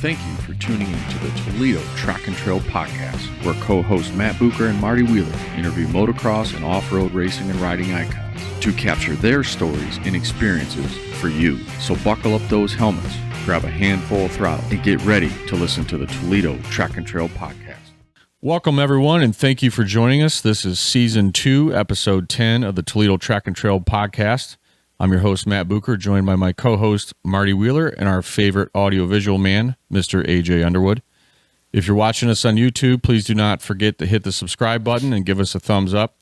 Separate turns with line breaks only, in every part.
thank you for tuning in to the Toledo Track and Trail Podcast, where co-hosts Matt Bucher and Marty Wheeler interview motocross and off-road racing and riding icons to capture their stories and experiences for you. So buckle up those helmets, grab a handful of throttle, and get ready to listen to the Toledo Track and Trail Podcast. Welcome, everyone, and thank you for joining us. This is Season 2, Episode 10 of the Toledo Track and Trail Podcast. I'm your host, Matt Bucher, joined by my co-host, Marty Wheeler, and our favorite audiovisual man, Mr. AJ Underwood. If you're watching us on YouTube, please do not forget to hit the subscribe button and give us a thumbs up.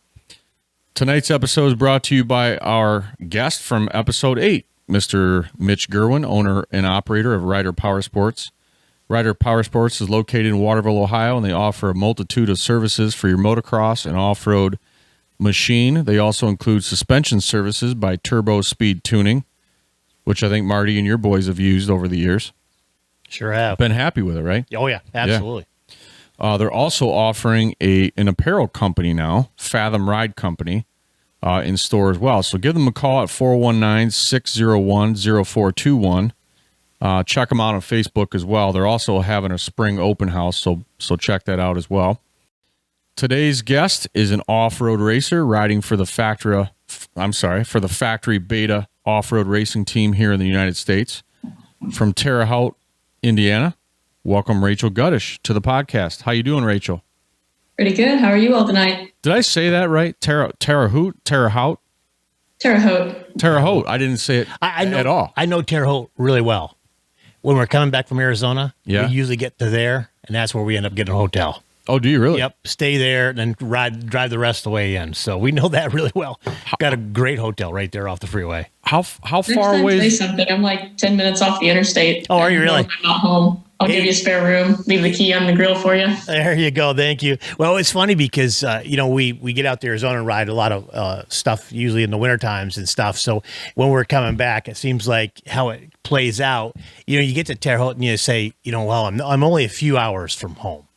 Tonight's episode is brought to you by our guest from Episode 8, Mr. Mitch Gerwin, owner and operator of Ryder Power Sports. Ryder Power Sports is located in Waterville, Ohio, and they offer a multitude of services for your motocross and off-road machine. They also include suspension services by Turbo Speed Tuning, which I think Marty and your boys have used over the years.
Sure have.
Been happy with it, right?
Oh, yeah, absolutely.
Yeah. They're also offering an apparel company now, Fathom Ride Company, in store as well. So give them a call at 419-601-0421. Check them out on Facebook as well. They're also having a spring open house, so check that out as well. Today's guest is an off-road racer riding for the factory Beta off-road racing team here in the United States. From Terre Haute, Indiana, welcome Rachel Gutish to the podcast. How you doing, Rachel?
Pretty good. How are you all tonight?
Did I say that right? Terre Haute?
Terre Haute.
Terre Haute. I didn't say it at all.
I know Terre Haute really well. When we're coming back from Arizona, we usually get to there, and that's where we end up getting a hotel.
Oh, do you really?
Yep. Stay there and then drive the rest of the way in. So we know that really well. Got a great hotel right there off the freeway.
How far away
is something? I'm like 10 minutes off the interstate.
Oh, are you really?
I'm not home. I'll give you a spare room. Leave the key on the grill for you.
There you go. Thank you. Well, it's funny because, we get out to Arizona and ride a lot of stuff, usually in the winter times and stuff. So when we're coming back, it seems like how it plays out, you get to Terre Haute and you say, well, I'm only a few hours from home.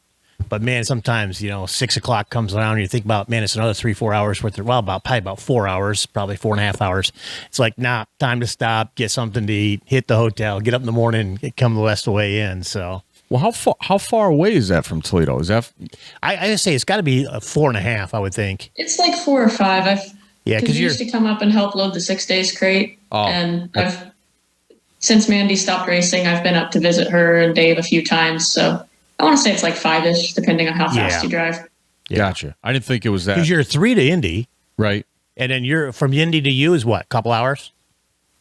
But man, sometimes, 6 o'clock comes around and you think about, man, it's another 3-4 hours worth of, probably about 4 hours, probably 4.5 hours. It's like, time to stop, get something to eat, hit the hotel, get up in the morning, come the rest of the way in. So,
well, how far away is that from Toledo? Is that?
I say it's got to be 4.5, I would think.
It's like 4 or 5.
Because
you used to come up and help load the 6 days crate. And since Mandy stopped racing, I've been up to visit her and Dave a few times. So I want to say it's like 5-ish, depending on how fast you drive.
Yeah. Gotcha. I didn't think it was that.
Because you're 3 to Indy.
Right.
And then you're from Indy to you is what, a couple hours?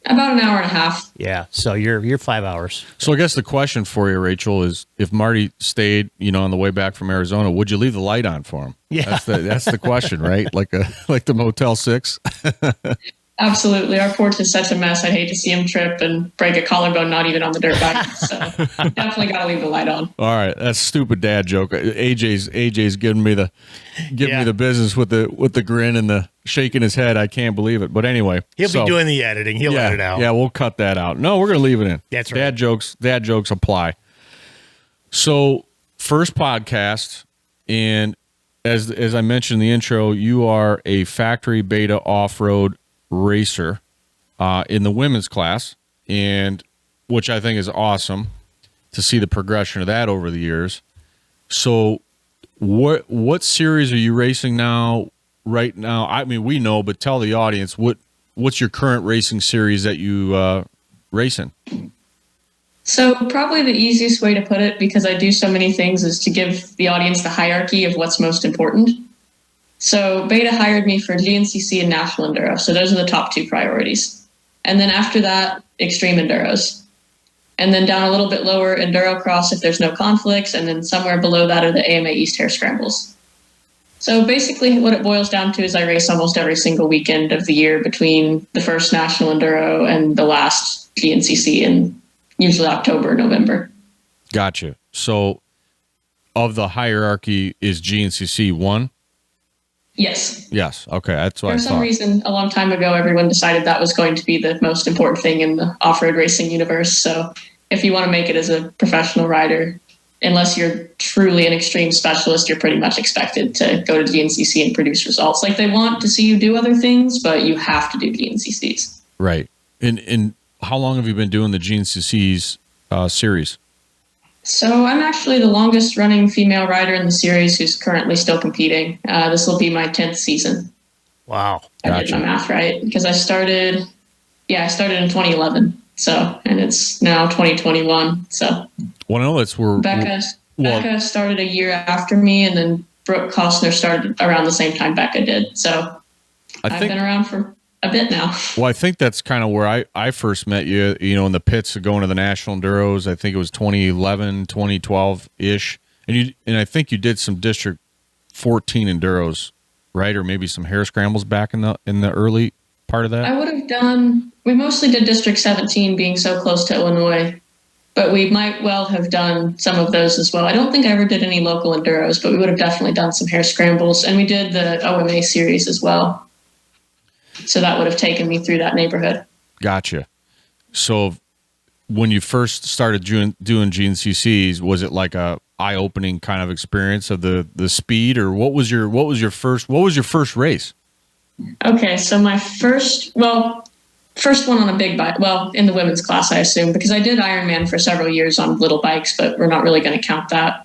About an hour and a half.
Yeah. So you're 5 hours.
So I guess the question for you, Rachel, is if Marty stayed, on the way back from Arizona, would you leave the light on for him?
Yeah.
That's the question, right? Like the Motel 6.
Absolutely. Our porch is such a mess. I'd hate to see him trip and break a collarbone, not even on the dirt bike. So definitely got to leave the light on.
All right. That's a stupid dad joke. AJ's giving me the business with the grin and the shaking his head. I can't believe it. But anyway.
He'll be doing the editing. He'll edit it out.
Yeah, we'll cut that out. No, we're going to leave it in.
That's right.
Dad jokes apply. So first podcast, and as I mentioned in the intro, you are a factory beta off-road racer in the women's class, and which I think is awesome to see the progression of that over the years. So what series are you racing right now? I mean, we know, but tell the audience what's your current racing series that you racing?
So probably the easiest way to put it, because I do so many things, is to give the audience the hierarchy of what's most important. So Beta hired me for GNCC and National Enduro. So those are the top 2 priorities. And then after that, Extreme Enduros. And then down a little bit lower, Enduro Cross if there's no conflicts. And then somewhere below that are the AMA East Hare Scrambles. So basically what it boils down to is I race almost every single weekend of the year between the first National Enduro and the last GNCC in usually October or November.
Gotcha. So of the hierarchy, is GNCC 1?
Yes.
Yes. Okay. That's what I thought.
For some reason, a long time ago, everyone decided that was going to be the most important thing in the off-road racing universe. So if you want to make it as a professional rider, unless you're truly an extreme specialist, you're pretty much expected to go to GNCC and produce results. Like, they want to see you do other things, but you have to do GNCCs.
Right. And how long have you been doing the GNCC's series?
So I'm actually the longest running female rider in the series who's currently still competing. This will be my 10th season.
Wow.
I did my math right because I started in 2011. So, and it's now 2021. So,
well, no, it's
Becca started a year after me, and then Brooke Costner started around the same time Becca did. So, I've been around for a bit now.
Well, I think that's kind of where I first met you, in the pits of going to the National Enduros. I think it was 2011, 2012-ish. And I think you did some District 14 Enduros, right? Or maybe some hare scrambles back in the early part of that?
I would have done, we mostly did District 17 being so close to Illinois, but we might well have done some of those as well. I don't think I ever did any local Enduros, but we would have definitely done some hare scrambles. And we did the OMA series as well. So that would have taken me through that neighborhood.
Gotcha. So when you first started doing GNCCs, was it like a eye-opening kind of experience of the speed, or what was your first race?
Okay, so my first one on a big bike, well, in the women's class, I assume, because I did Ironman for several years on little bikes, but we're not really going to count that.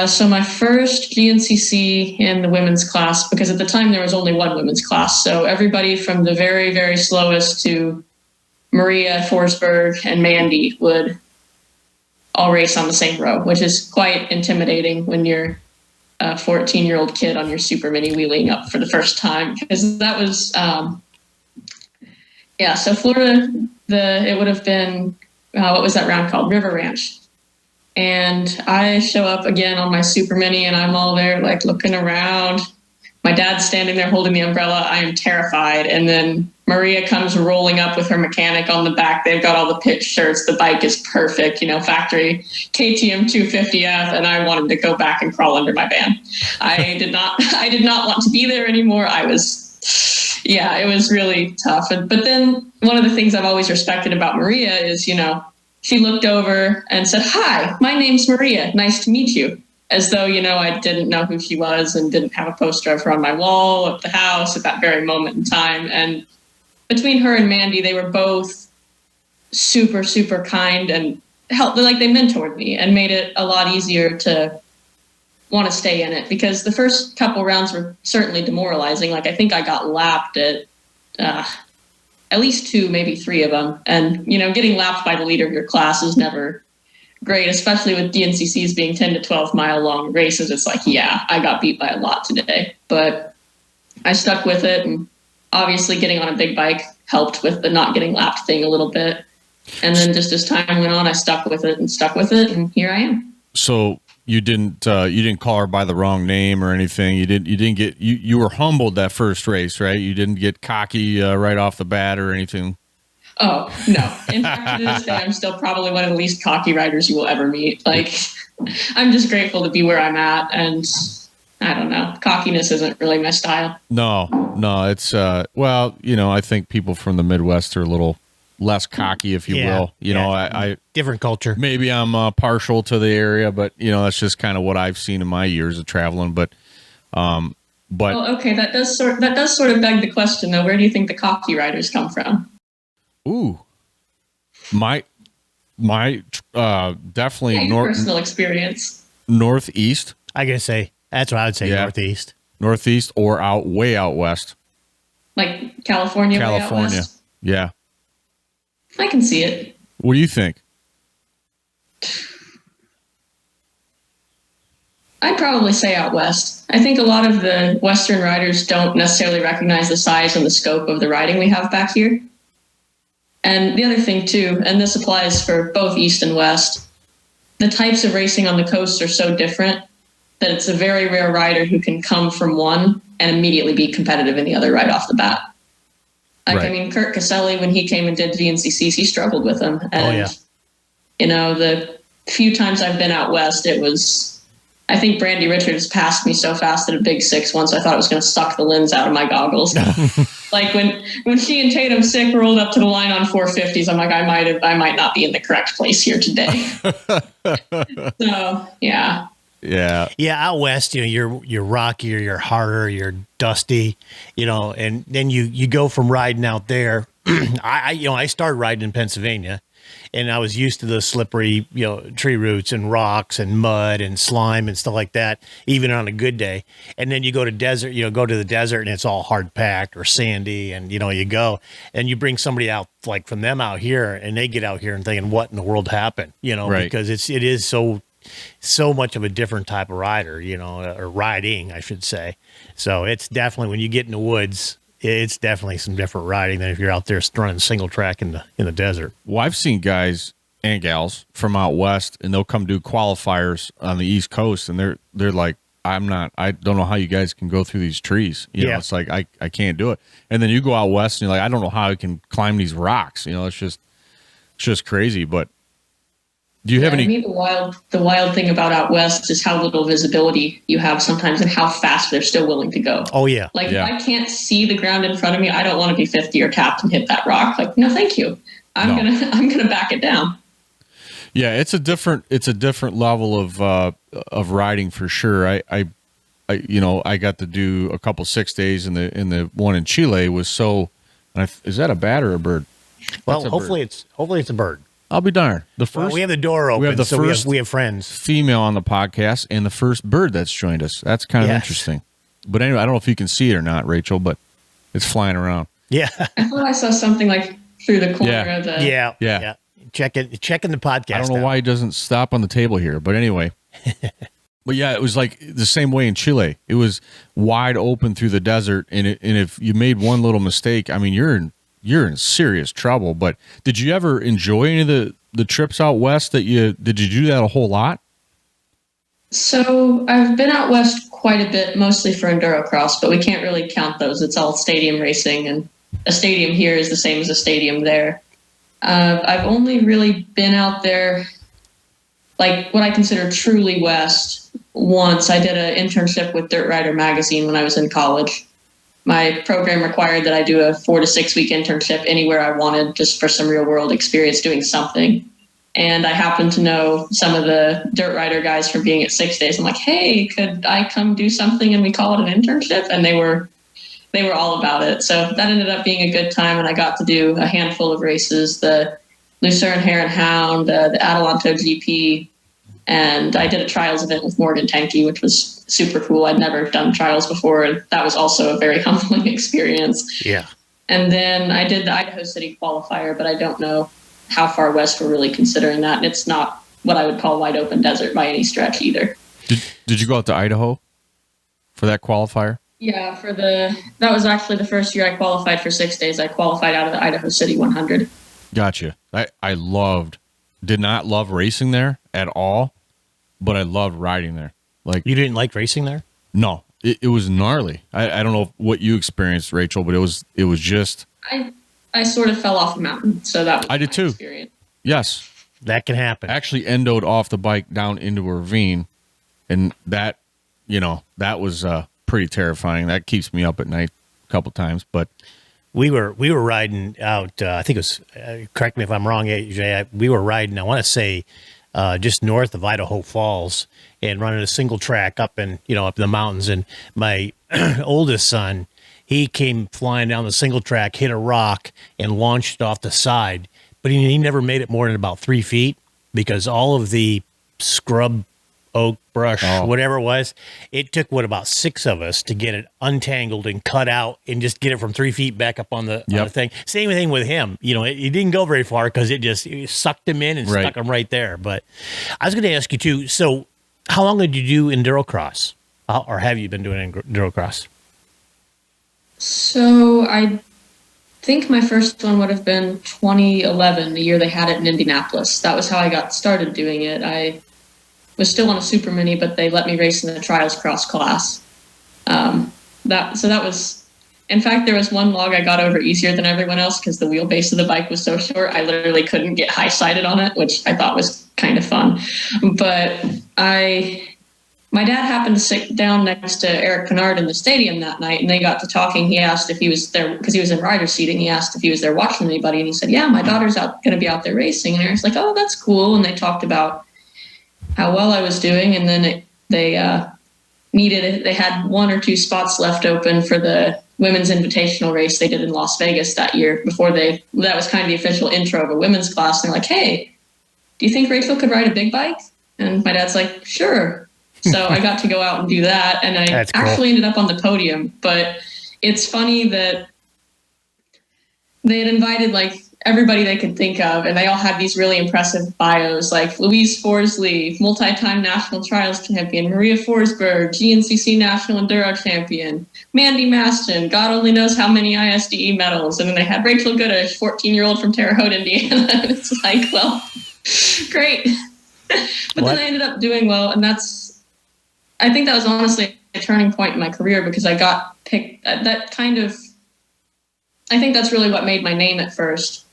So my first GNCC in the women's class, because at the time there was only one women's class, so everybody from the very, very slowest to Maria Forsberg and Mandy would all race on the same row, which is quite intimidating when you're a 14-year-old kid on your super mini wheeling up for the first time, because that was so Florida, it would have been what was that round called? River Ranch. And I show up again on my super mini, and I'm all there like looking around. My dad's standing there holding the umbrella. I am terrified. And then Maria comes rolling up with her mechanic on the back. They've got all the pitch shirts. The bike is perfect, factory KTM 250F. And I wanted to go back and crawl under my van. I did not want to be there anymore. It was really tough. But then one of the things I've always respected about Maria is, she looked over and said, "Hi, my name's Maria. Nice to meet you." As though, I didn't know who she was and didn't have a poster of her on my wall at the house at that very moment in time. And between her and Mandy, they were both super, super kind and helped. Like, they mentored me and made it a lot easier to want to stay in it, because the first couple rounds were certainly demoralizing. Like, I think I got lapped at least 2, maybe 3 of them. And, getting lapped by the leader of your class is never great, especially with GNCCs being 10 to 12 mile long races. It's like, I got beat by a lot today, but I stuck with it. And obviously getting on a big bike helped with the not getting lapped thing a little bit. And then just as time went on, I stuck with it. And here I am.
So you didn't call her by the wrong name or anything. You were humbled that first race, right? You didn't get cocky right off the bat or anything.
Oh, no. In fact, to this day, I'm still probably one of the least cocky riders you will ever meet. Like, I'm just grateful to be where I'm at. And I don't know, cockiness isn't really my style.
No, it's, I think people from the Midwest are a little less cocky, if you will. I
different culture.
Maybe I'm partial to the area, but that's just kind of what I've seen in my years of traveling. But
well, okay, that does sort of beg the question, though. Where do you think the cocky riders come from?
Ooh, my definitely
personal experience.
Northeast.
I gotta say that's what I would say. Northeast or way out west,
like California. Way out west?
Yeah.
I can see it.
What do you think?
I'd probably say out west. I think a lot of the Western riders don't necessarily recognize the size and the scope of the riding we have back here. And the other thing too, and this applies for both East and West, the types of racing on the coast are so different that it's a very rare rider who can come from one and immediately be competitive in the other right off the bat. Like, right. I mean, Kurt Caselli, when he came and did GNCCs, he struggled with them. And, the few times I've been out west, it was, I think Brandy Richards passed me so fast at a Big Six once, I thought it was going to suck the lens out of my goggles. Like when she and Tatum Sick rolled up to the line on 450s, I'm like, I might not be in the correct place here today. So, yeah.
Yeah.
Yeah. Out west, you're rockier, you're harder, you're dusty, and then you go from riding out there. I started riding in Pennsylvania, and I was used to the slippery, tree roots and rocks and mud and slime and stuff like that, even on a good day. And then you go to the desert and it's all hard packed or sandy, and you go and you bring somebody out like from them out here, and they get out here and thinking, what in the world happened?
Right.
Because it is so much of a different type of rider, or riding, I should say. So it's definitely, when you get in the woods, it's definitely some different riding than if you're out there running single track in the desert.
Well, I've seen guys and gals from out west, and they'll come do qualifiers on the East Coast, and they're like, I don't know how you guys can go through these trees. It's like, I can't do it. And then you go out west and you're like, I don't know how I can climb these rocks. It's just crazy. But do you have any?
I mean, the wild thing about out west is how little visibility you have sometimes, and how fast they're still willing to go.
Oh yeah.
If I can't see the ground in front of me, I don't want to be 50 or tapped and hit that rock. Like, no, thank you. I'm gonna back it down.
Yeah, it's a different level of riding for sure. I got to do a couple 6 days in the one in Chile was so. Is that a bat or a bird?
Well, hopefully it's a bird.
I'll be darned. We
have the door open. We have friends.
Female on the podcast, and the first bird that's joined us. That's kind of interesting. But anyway, I don't know if you can see it or not, Rachel, but it's flying around.
Yeah.
I thought I saw something like through the corner of the.
Yeah. Checking the podcast.
I don't know why it doesn't stop on the table here, but anyway. But yeah, it was like the same way in Chile. It was wide open through the desert, and if you made one little mistake, I mean, you're in serious trouble. But did you ever enjoy any of the trips out west did you do that a whole lot?
So I've been out west quite a bit, mostly for Enduro Cross, but we can't really count those. It's all stadium racing, and a stadium here is the same as a stadium there. I've only really been out there, like what I consider truly west, once. I did an internship with Dirt Rider magazine when I was in college. My program required that I do a 4 to 6 week internship anywhere I wanted, just for some real world experience doing something. And I happened to know some of the Dirt Rider guys from being at 6 days. I'm like, hey, could I come do something? And we call it an internship. And they were all about it. So that ended up being a good time. And I got to do a handful of races, the Lucerne Hare and Hound, the Adelanto GP. And I did a trials event with Morgan Tenke, which was super cool. I'd never done trials before, and that was also a very humbling experience.
Yeah.
And then I did the Idaho City qualifier, but I don't know how far west we're really considering that. And it's not what I would call wide open desert by any stretch either.
Did you go out to Idaho for that qualifier?
Yeah, that was actually the first year I qualified for 6 days. I qualified out of the Idaho City 100.
Gotcha. I did not love racing there at all, but I loved riding there. Like,
you didn't like racing there?
No, it was gnarly. I don't know what you experienced, Rachel, but it was just.
I sort of fell off the mountain, so that was
I did too.
Experience.
Yes,
that can happen.
Actually, endoed off the bike down into a ravine, and that was pretty terrifying. That keeps me up at night a couple times. But
we were riding out. I think it was. Correct me if I'm wrong, AJ. We were riding. I want to say just north of Idaho Falls, and running a single track up in the mountains. And my oldest son, he came flying down the single track, hit a rock, and launched off the side. But he never made it more than about 3 feet, because all of the scrub, oak, brush, whatever it was, it took about 6 of us to get it untangled and cut out and just get it from 3 feet back up on the thing. Same thing with him. It didn't go very far because it sucked him in and stuck him right there. But I was going to ask you too, so how long did you do Enduro Cross? Or have you been doing Enduro Cross?
So I think my first one would have been 2011, the year they had it in Indianapolis. That was how I got started doing it. I was still on a super mini, but they let me race in the trials cross class. That was, in fact, there was one log I got over easier than everyone else because the wheelbase of the bike was so short. I literally couldn't get high sided on it, which I thought was kind of fun. But my dad happened to sit down next to Eric Kennard in the stadium that night, and they got to talking. He asked if he was there, because he was in rider seating. He asked if he was there watching anybody, and he said, yeah, my daughter's going to be out there racing. And Eric's like, oh, that's cool. And they talked about how well I was doing, and then they had 1 or 2 spots left open for the women's invitational race they did in Las Vegas that year that was kind of the official intro of a women's class. And they're like, hey, do you think Rachel could ride a big bike? And my dad's like, sure. So I got to go out and do that. And I actually ended up on the podium. But it's funny that they had invited like everybody they could think of, and they all had these really impressive bios, like Louise Forsley, multi-time national trials champion, Maria Forsberg, GNCC national enduro champion, Mandy Maston, God only knows how many ISDE medals, and then they had Rachel Gutish, 14-year-old from Terre Haute, Indiana. And it's like, well, great. But then I ended up doing well, and I think that was honestly a turning point in my career, because I got picked. I think that's really what made my name at first.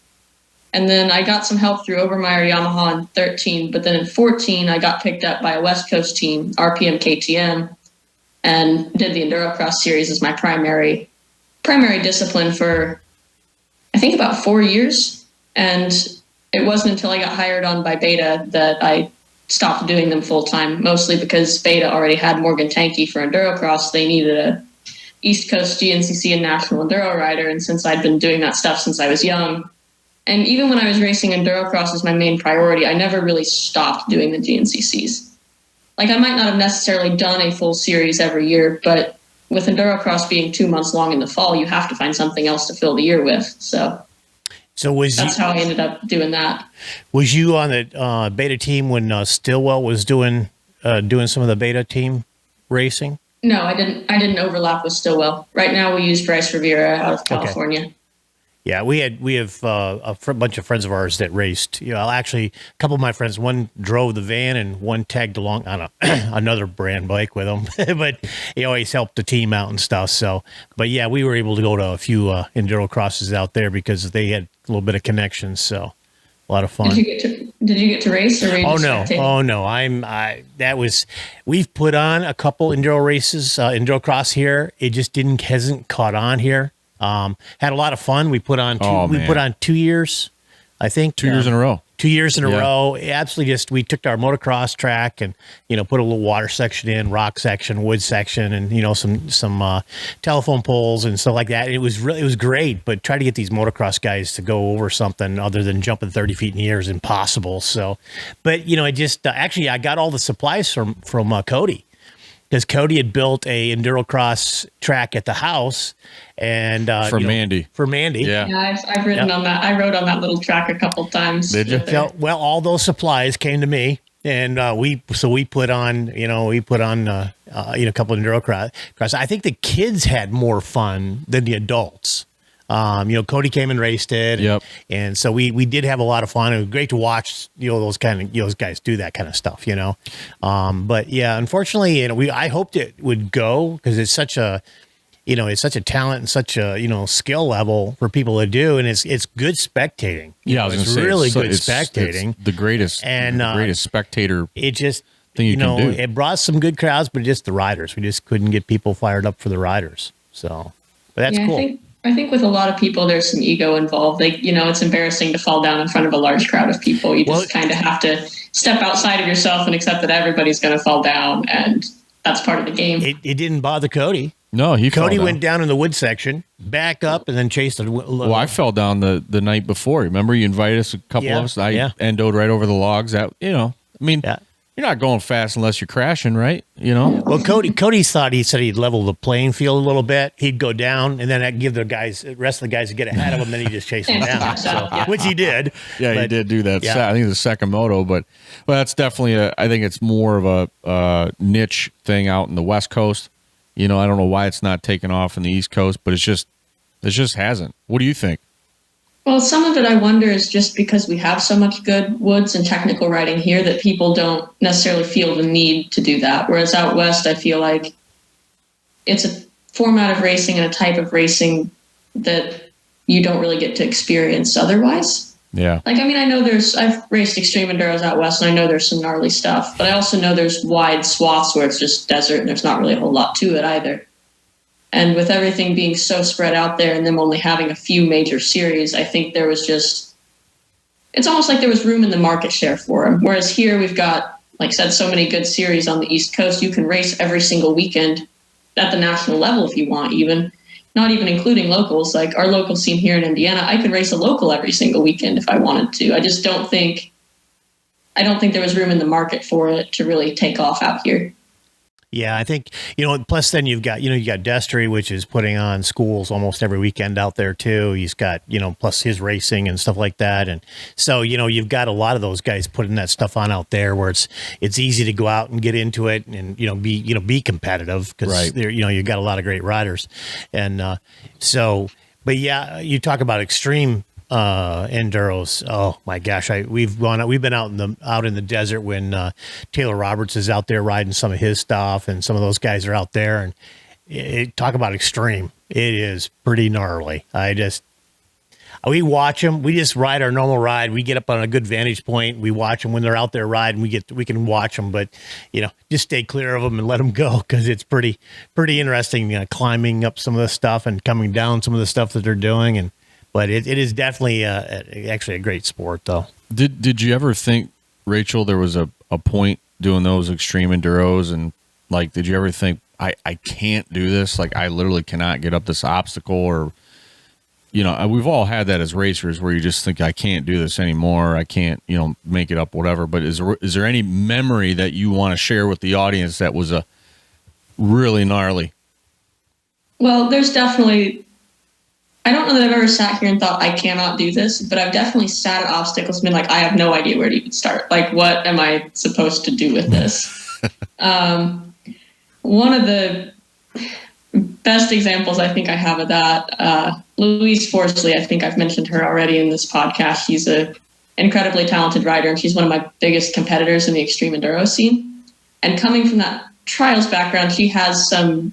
And then I got some help through Obermeyer Yamaha in 13, but then in 14, I got picked up by a West Coast team, RPM KTM, and did the Enduro Cross series as my primary discipline for, I think, about 4 years. And it wasn't until I got hired on by Beta that I stopped doing them full time, mostly because Beta already had Morgan Tankey for Enduro Cross. They needed a East Coast GNCC and National Enduro rider. And since I'd been doing that stuff since I was young, and even when I was racing Enduro Cross as my main priority, I never really stopped doing the GNCCs. Like, I might not have necessarily done a full series every year, but with Enduro Cross being 2 months long in the fall, you have to find something else to fill the year with. So that's how I ended up doing that.
Was you on the Beta team when Stillwell was doing some of the Beta team racing?
No, I didn't overlap with Stillwell. Right now we use Bryce Rivera out of California. Okay.
Yeah, we have a bunch of friends of ours that raced. You know, actually, a couple of my friends, one drove the van and one tagged along on another brand bike with him. But he always helped the team out and stuff. So, but yeah, we were able to go to a few Enduro Crosses out there because they had a little bit of connections. So, a lot of fun.
Did you get to race, or were you just spectating?
Oh no! We've put on a couple Enduro races, Enduro Cross here. It just hasn't caught on here. Had a lot of fun. We put on 2 years, I think.
2 years in a row.
2 years in a row. Absolutely, we took our motocross track and, put a little water section in, rock section, wood section, and, some telephone poles and stuff like that. It was great, but try to get these motocross guys to go over something other than jumping 30 feet in the air is impossible. So, but, I just, actually, I got all the supplies from Cody. Because Cody had built a Enduro Cross track at the house, and
for Mandy.
Yeah, I've ridden on that. I rode on that little track a couple times.
Did you?
So, well, all those supplies came to me, and we put on a couple of Enduro Cross. I think the kids had more fun than the adults. Cody came and raced it.
Yep.
And so we did have a lot of fun. It was great to watch, those guys do that kind of stuff, But yeah, unfortunately, I hoped it would go because it's such a talent and such a, skill level for people to do. And it's good spectating.
Yeah, I was
it's
gonna
really
say,
good spectating.
It's the greatest spectator.
It just,
thing you can do.
It brought some good crowds, but just the riders. We just couldn't get people fired up for the riders. So, but that's cool.
I think with a lot of people, there's some ego involved. Like, it's embarrassing to fall down in front of a large crowd of people. You just kind of have to step outside of yourself and accept that everybody's going to fall down, and that's part of the game.
It didn't bother Cody.
No,
Cody went down in the wood section, back up, and then chased it.
Well, I fell down the night before. Remember, you invited us, a couple of us. I endoed right over the logs. You're not going fast unless you're crashing, right?
Well, Cody said he'd level the playing field a little bit. He'd go down, and then I'd give the rest of the guys to get ahead of him. Then he'd just chase them down, which he did.
Yeah, he did do that. Yeah. I think the second moto, but that's definitely I think it's more of a niche thing out in the West Coast. I don't know why it's not taken off in the East Coast, but it just hasn't. What do you think?
Well, some of it I wonder is just because we have so much good woods and technical riding here that people don't necessarily feel the need to do that. Whereas out west, I feel like it's a format of racing and a type of racing that you don't really get to experience otherwise.
Yeah.
Like, I know I've raced Extreme Enduros out west, and I know there's some gnarly stuff, but I also know there's wide swaths where it's just desert and there's not really a whole lot to it either. And with everything being so spread out there and them only having a few major series, I think there was it's almost like there was room in the market share for them. Whereas here we've got, like I said, so many good series on the East Coast. You can race every single weekend at the national level if you want even. not even including locals, like our local scene here in Indiana, I could race a local every single weekend if I wanted to. I just don't think there was room in the market for it to really take off out here.
Yeah, I think, plus then you got Destry, which is putting on schools almost every weekend out there too. He's got, plus his racing and stuff like that. And so, you've got a lot of those guys putting that stuff on out there where it's easy to go out and get into it and, be competitive because you've got a lot of great riders. And but yeah, you talk about extreme enduros. Oh my gosh, we've been out in the desert when Taylor Roberts is out there riding some of his stuff, and some of those guys are out there, and talk about extreme. It is pretty gnarly. We watch them. We just ride our normal ride. We get up on a good vantage point. We watch them when they're out there riding. We can watch them, but just stay clear of them and let them go because it's pretty interesting. Climbing up some of the stuff and coming down some of the stuff that they're doing. But it is definitely actually a great sport, though.
Did you ever think, Rachel, there was a point doing those extreme enduros, and like, did you ever think I can't do this? Like, I literally cannot get up this obstacle, or we've all had that as racers where you just think I can't do this anymore. I can't make it up, whatever. But is there any memory that you want to share with the audience that was a really gnarly?
Well, there's definitely. I don't know that I've ever sat here and thought I cannot do this, but I've definitely sat at obstacles and been like, I have no idea where to even start. Like, what am I supposed to do with this? One of the best examples I think I have of that, Louise Forsley, I think I've mentioned her already in this podcast. She's an incredibly talented rider, and she's one of my biggest competitors in the extreme enduro scene. And coming from that trials background, she has some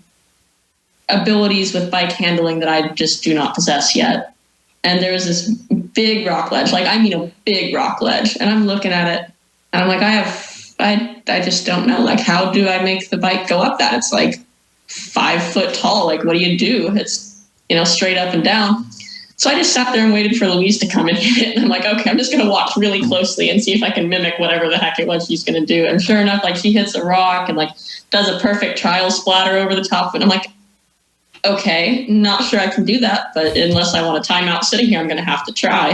abilities with bike handling that I just do not possess yet. And there was this big rock ledge, a big rock ledge. And I'm looking at it and I'm like, I just don't know. Like, how do I make the bike go up that? It's like 5 foot tall. Like, what do you do? It's, straight up and down. So I just sat there and waited for Louise to come and hit it. And I'm like, okay, I'm just going to watch really closely and see if I can mimic whatever the heck it was she's going to do. And sure enough, she hits a rock and does a perfect trial splatter over the top. And I'm like, okay, not sure I can do that, but unless I want a timeout sitting here, I'm going to have to try.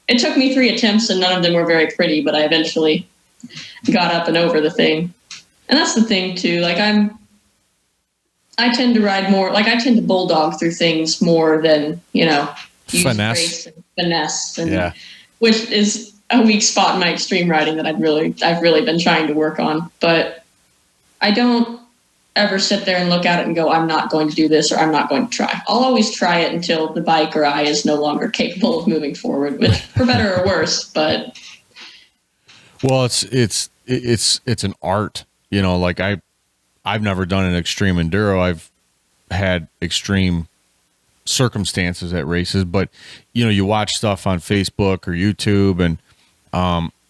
It took me 3 attempts and none of them were very pretty, but I eventually got up and over the thing. And that's the thing too. I tend to ride more, I tend to bulldog through things more than, use grace and finesse, and which is a weak spot in my extreme riding that I've really been trying to work on. But I don't ever sit there and look at it and go, I'm not going to do this, or I'm not going to try. I'll always try it until the bike or I is no longer capable of moving forward, which for better or worse. But
well, it's an art, I've never done an extreme enduro. I've had extreme circumstances at races, but you watch stuff on Facebook or YouTube, and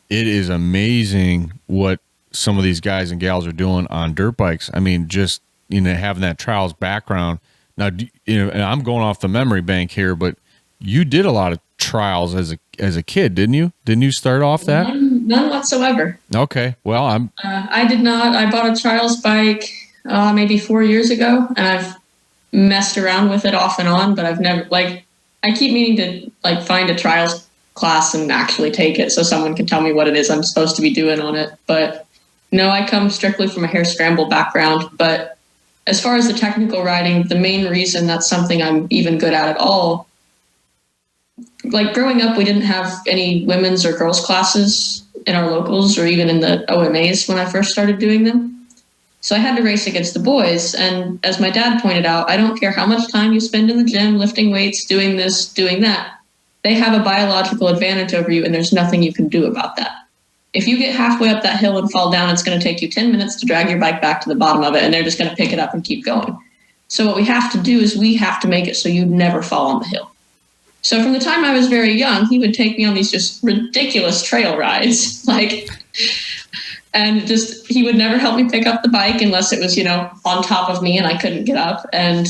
it is amazing what some of these guys and gals are doing on dirt bikes. I mean, just, having that trials background. Now, and I'm going off the memory bank here, but you did a lot of trials as a kid, didn't you? Didn't you start off that?
None whatsoever.
Okay. Well,
I did not. I bought a trials bike maybe 4 years ago, and I've messed around with it off and on, but I've never, I keep meaning to find a trials class and actually take it so someone can tell me what it is I'm supposed to be doing on it. But no, I come strictly from a hare scramble background, but as far as the technical riding, the main reason that's something I'm even good at all, growing up, we didn't have any women's or girls classes in our locals or even in the OMAs when I first started doing them. So I had to race against the boys. And as my dad pointed out, I don't care how much time you spend in the gym, lifting weights, doing this, doing that. They have a biological advantage over you, and there's nothing you can do about that. If you get halfway up that hill and fall down, it's going to take you 10 minutes to drag your bike back to the bottom of it, and they're just going to pick it up and keep going. So what we have to do is we have to make it so you never fall on the hill. So from the time I was very young, he would take me on these just ridiculous trail rides, and just, he would never help me pick up the bike unless it was, on top of me and I couldn't get up. And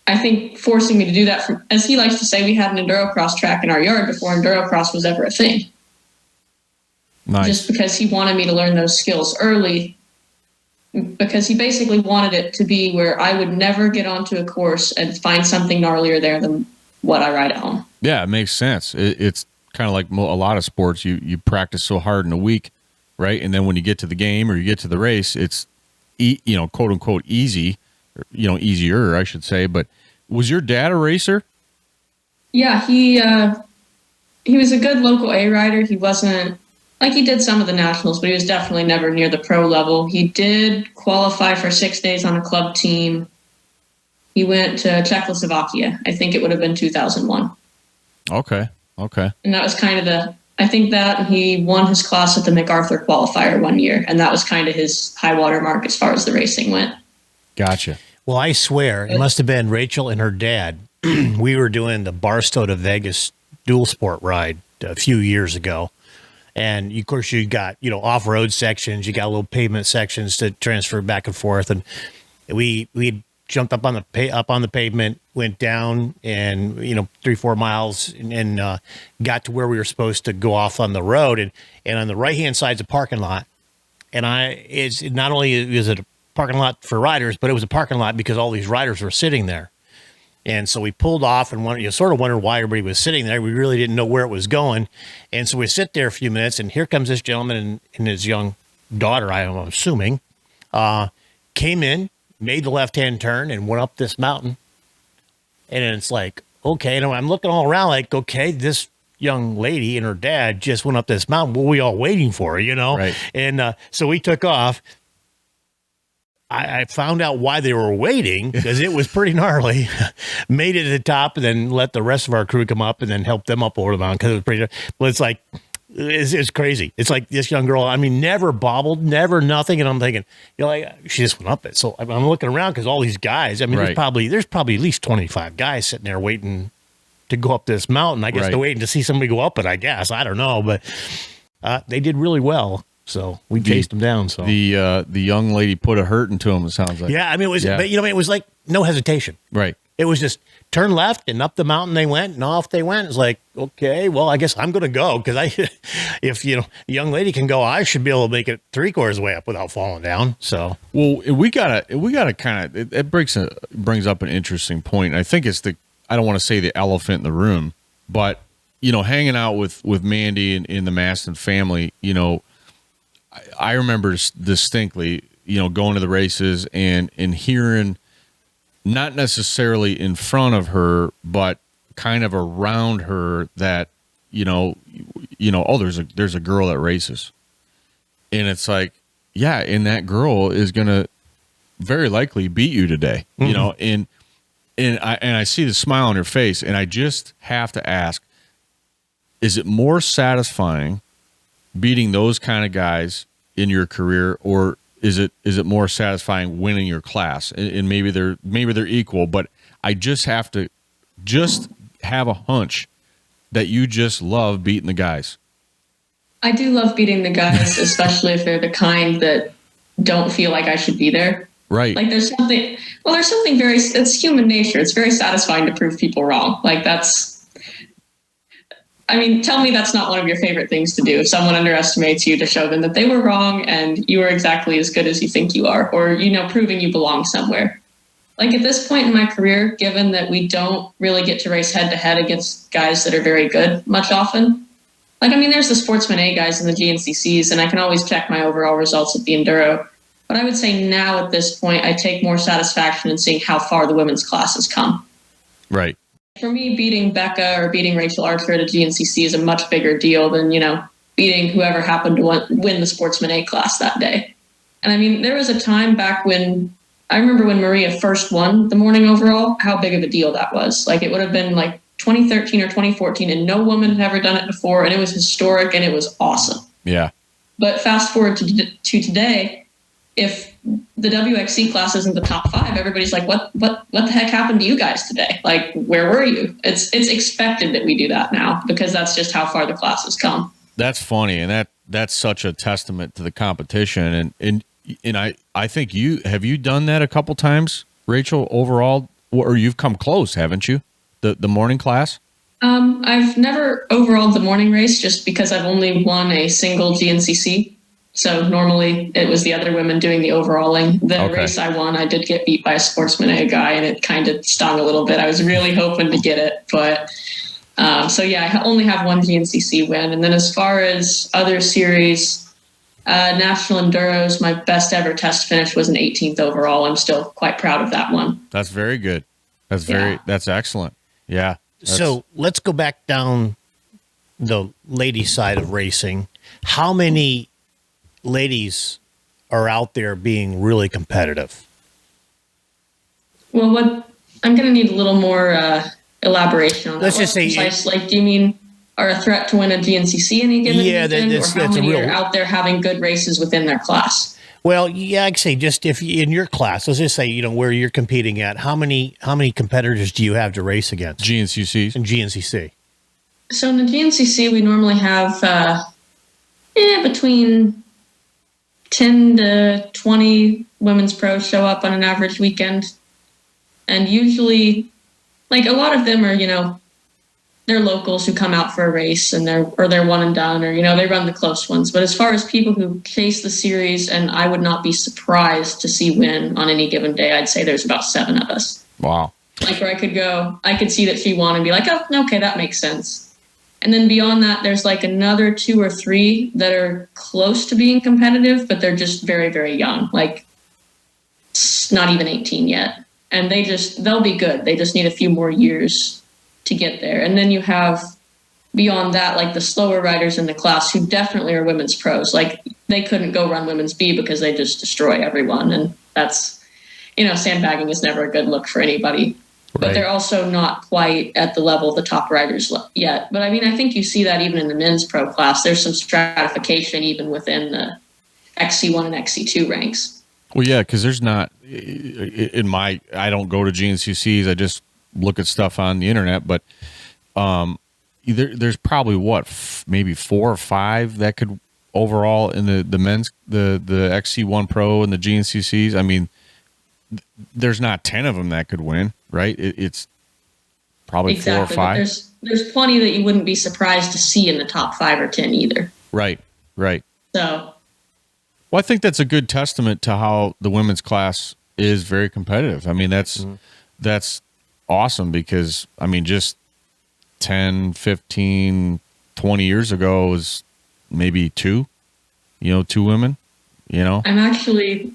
I think forcing me to do that, as he likes to say, we had an Enduro Cross track in our yard before Enduro Cross was ever a thing.
Nice.
Just because he wanted me to learn those skills early. because he basically wanted it to be where I would never get onto a course and find something gnarlier there than what I ride at home. Yeah,
it makes sense. It's kind of like a lot of sports. You practice so hard in a week, right? And then when you get to the game or you get to the race, it's, quote unquote, easy, easier, I should say. But was your dad a racer?
Yeah, he was a good local A rider. He wasn't, he did some of the nationals, but he was definitely never near the pro level. He did qualify for 6 days on a club team. He went to Czechoslovakia. I think it would have been 2001.
Okay.
And that was kind of I think that he won his class at the MacArthur qualifier one year, and that was kind of his high water mark as far as the racing went.
Gotcha.
Well, I swear it must have been Rachel and her dad. We were doing the Barstow to Vegas dual sport ride a few years ago. And of course you got, off-road sections, you got little pavement sections to transfer back and forth. And we jumped up on the pavement, went down and, 3-4 miles and got to where we were supposed to go off on the road. And on the right-hand side is a parking lot. And it's not only is it a parking lot for riders, but it was a parking lot because all these riders were sitting there. And so we pulled off and sort of wondered why everybody was sitting there. We really didn't know where it was going. And so we sit there a few minutes, and here comes this gentleman and his young daughter, I'm assuming, came in, made the left-hand turn, and went up this mountain. And it's like, okay, and I'm looking all around like, okay, this young lady and her dad just went up this mountain. What were we all waiting for,
Right.
And so we took off. I found out why they were waiting because it was pretty gnarly. Made it to the top and then let the rest of our crew come up and then help them up over the mountain because it was pretty. But it's like it's crazy. It's like this young girl. I mean, never bobbled, never nothing. And I'm thinking, she just went up it. So I'm looking around because all these guys. I mean,
right.
there's probably at least 25 guys sitting there waiting to go up this mountain. I guess
right.
They're waiting to see somebody go up it. I guess I don't know, but they did really well. So we chased them down. So
the young lady put a hurt into him. It sounds like.
Yeah, I mean it was, but it was like no hesitation.
Right.
It was just turn left and up the mountain they went and off they went. It's like, okay, well I guess I'm going to go because if a young lady can go, I should be able to make it 3/4 way up without falling down. So
we gotta kind of it brings up an interesting point. I think it's I don't want to say the elephant in the room, but hanging out with Mandy and the Maston family, I remember distinctly, going to the races and hearing, not necessarily in front of her, but kind of around her that, oh, there's a girl that races. And it's like, yeah, and that girl is going to very likely beat you today, and I see the smile on her face, and I just have to ask, is it more satisfying beating those kind of guys in your career, or is it more satisfying winning your class? And maybe they're equal, but I just have a hunch that you just love beating the guys.
I do love beating the guys, especially if they're the kind that don't feel like I should be there.
Right.
Like there's something very, it's human nature. It's very satisfying to prove people wrong. Tell me that's not one of your favorite things to do. If someone underestimates you, to show them that they were wrong and you are exactly as good as you think you are, or, proving you belong somewhere. At this point in my career, given that we don't really get to race head to head against guys that are very good much often. There's the Sportsman A guys in the GNCCs, and I can always check my overall results at the Enduro. But I would say now at this point, I take more satisfaction in seeing how far the women's class has come.
Right.
For me, beating Becca or beating Rachel Archer at a GNCC is a much bigger deal than, beating whoever happened to win the Sportsman A class that day. And there was a time back when, I remember when Maria first won the morning overall, how big of a deal that was. It would have been 2013 or 2014, and no woman had ever done it before, and it was historic, and it was awesome.
Yeah.
But fast forward to today, if the WXC class isn't the top 5, everybody's like, what the heck happened to you guys today? Where were you? It's expected that we do that now because that's just how far the class has come.
That's funny. And that's such a testament to the competition. And I think have you done that a couple times, Rachel, overall, or you've come close, haven't you? The morning class?
I've never overalled the morning race just because I've only won a single GNCC. So normally it was the other women doing the overalling. The race I won, I did get beat by a Sportsman A guy, and it kind of stung a little bit. I was really hoping to get it, but so yeah, I only have one GNCC win. And then as far as other series, National Enduros, my best ever test finish was an 18th overall. I'm still quite proud of that one.
That's very good. That's excellent. Yeah.
So let's go back down the lady side of racing. How many ladies are out there being really competitive?
Well, I'm going to need a little more elaboration on that.
Let's just say,
like, do you mean are a threat to win a GNCC any given weekend, or how many are out there having good races within their class?
Well, yeah, I'd say just if in your class, let's just say, where you're competing at, how many competitors do you have to race against?
GNCCs.
And GNCC.
So in the GNCC, we normally have between 10 to 20 women's pros show up on an average weekend. And usually, like, a lot of them are, they're locals who come out for a race and they're one and done, or, they run the close ones. But as far as people who chase the series, and I would not be surprised to see win on any given day, I'd say there's about 7 of us.
Wow.
Like, where I could see that she won and be like, oh, okay, that makes sense. And then beyond that, there's like another 2 or 3 that are close to being competitive, but they're just very, very young. Like, not even 18 yet. And they'll be good. They just need a few more years to get there. And then you have beyond that, like the slower riders in the class who definitely are women's pros. Like, they couldn't go run women's B because they just destroy everyone. And that's, sandbagging is never a good look for anybody. Right. But they're also not quite at the level of the top riders yet. But I mean, I think you see that even in the men's pro class. There's some stratification even within the XC1 and XC2 ranks.
Well, yeah, because there's not, I don't go to GNCCs. I just look at stuff on the internet, but there's probably maybe 4 or 5 that could overall in the men's, the XC1 Pro and the GNCCs. I mean, there's not 10 of them that could win, right? It's probably
exactly,
4 or 5.
There's plenty that you wouldn't be surprised to see in the top 5 or 10 either.
Right.
So,
well, I think that's a good testament to how the women's class is very competitive. I mean, that's awesome, because I mean, just 10, 15, 20 years ago was maybe 2 women,
I'm actually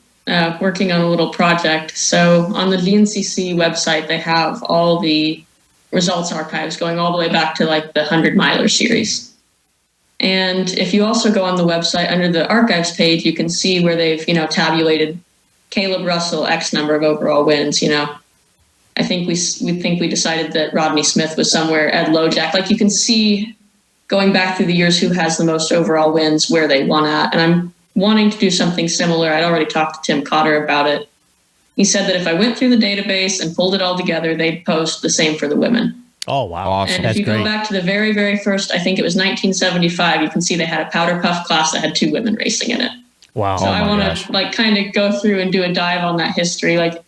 working on a little project. So on the GNCC website, they have all the results archives going all the way back to like the 100-miler series. And if you also go on the website under the archives page, you can see where they've, tabulated Caleb Russell, X number of overall wins. I think we decided that Rodney Smith was somewhere, Ed Lojack. Like, you can see going back through the years who has the most overall wins, where they won at. And I'm wanting to do something similar. I'd already talked to Tim Cotter about it. He said that if I went through the database and pulled it all together, they'd post the same for the women.
Oh, wow.
Awesome.
And if you go back to the very, very first, I think it was 1975, you can see they had a powder puff class that had 2 women racing in it.
Wow.
So I want to kind of go through and do a dive on that history. Like,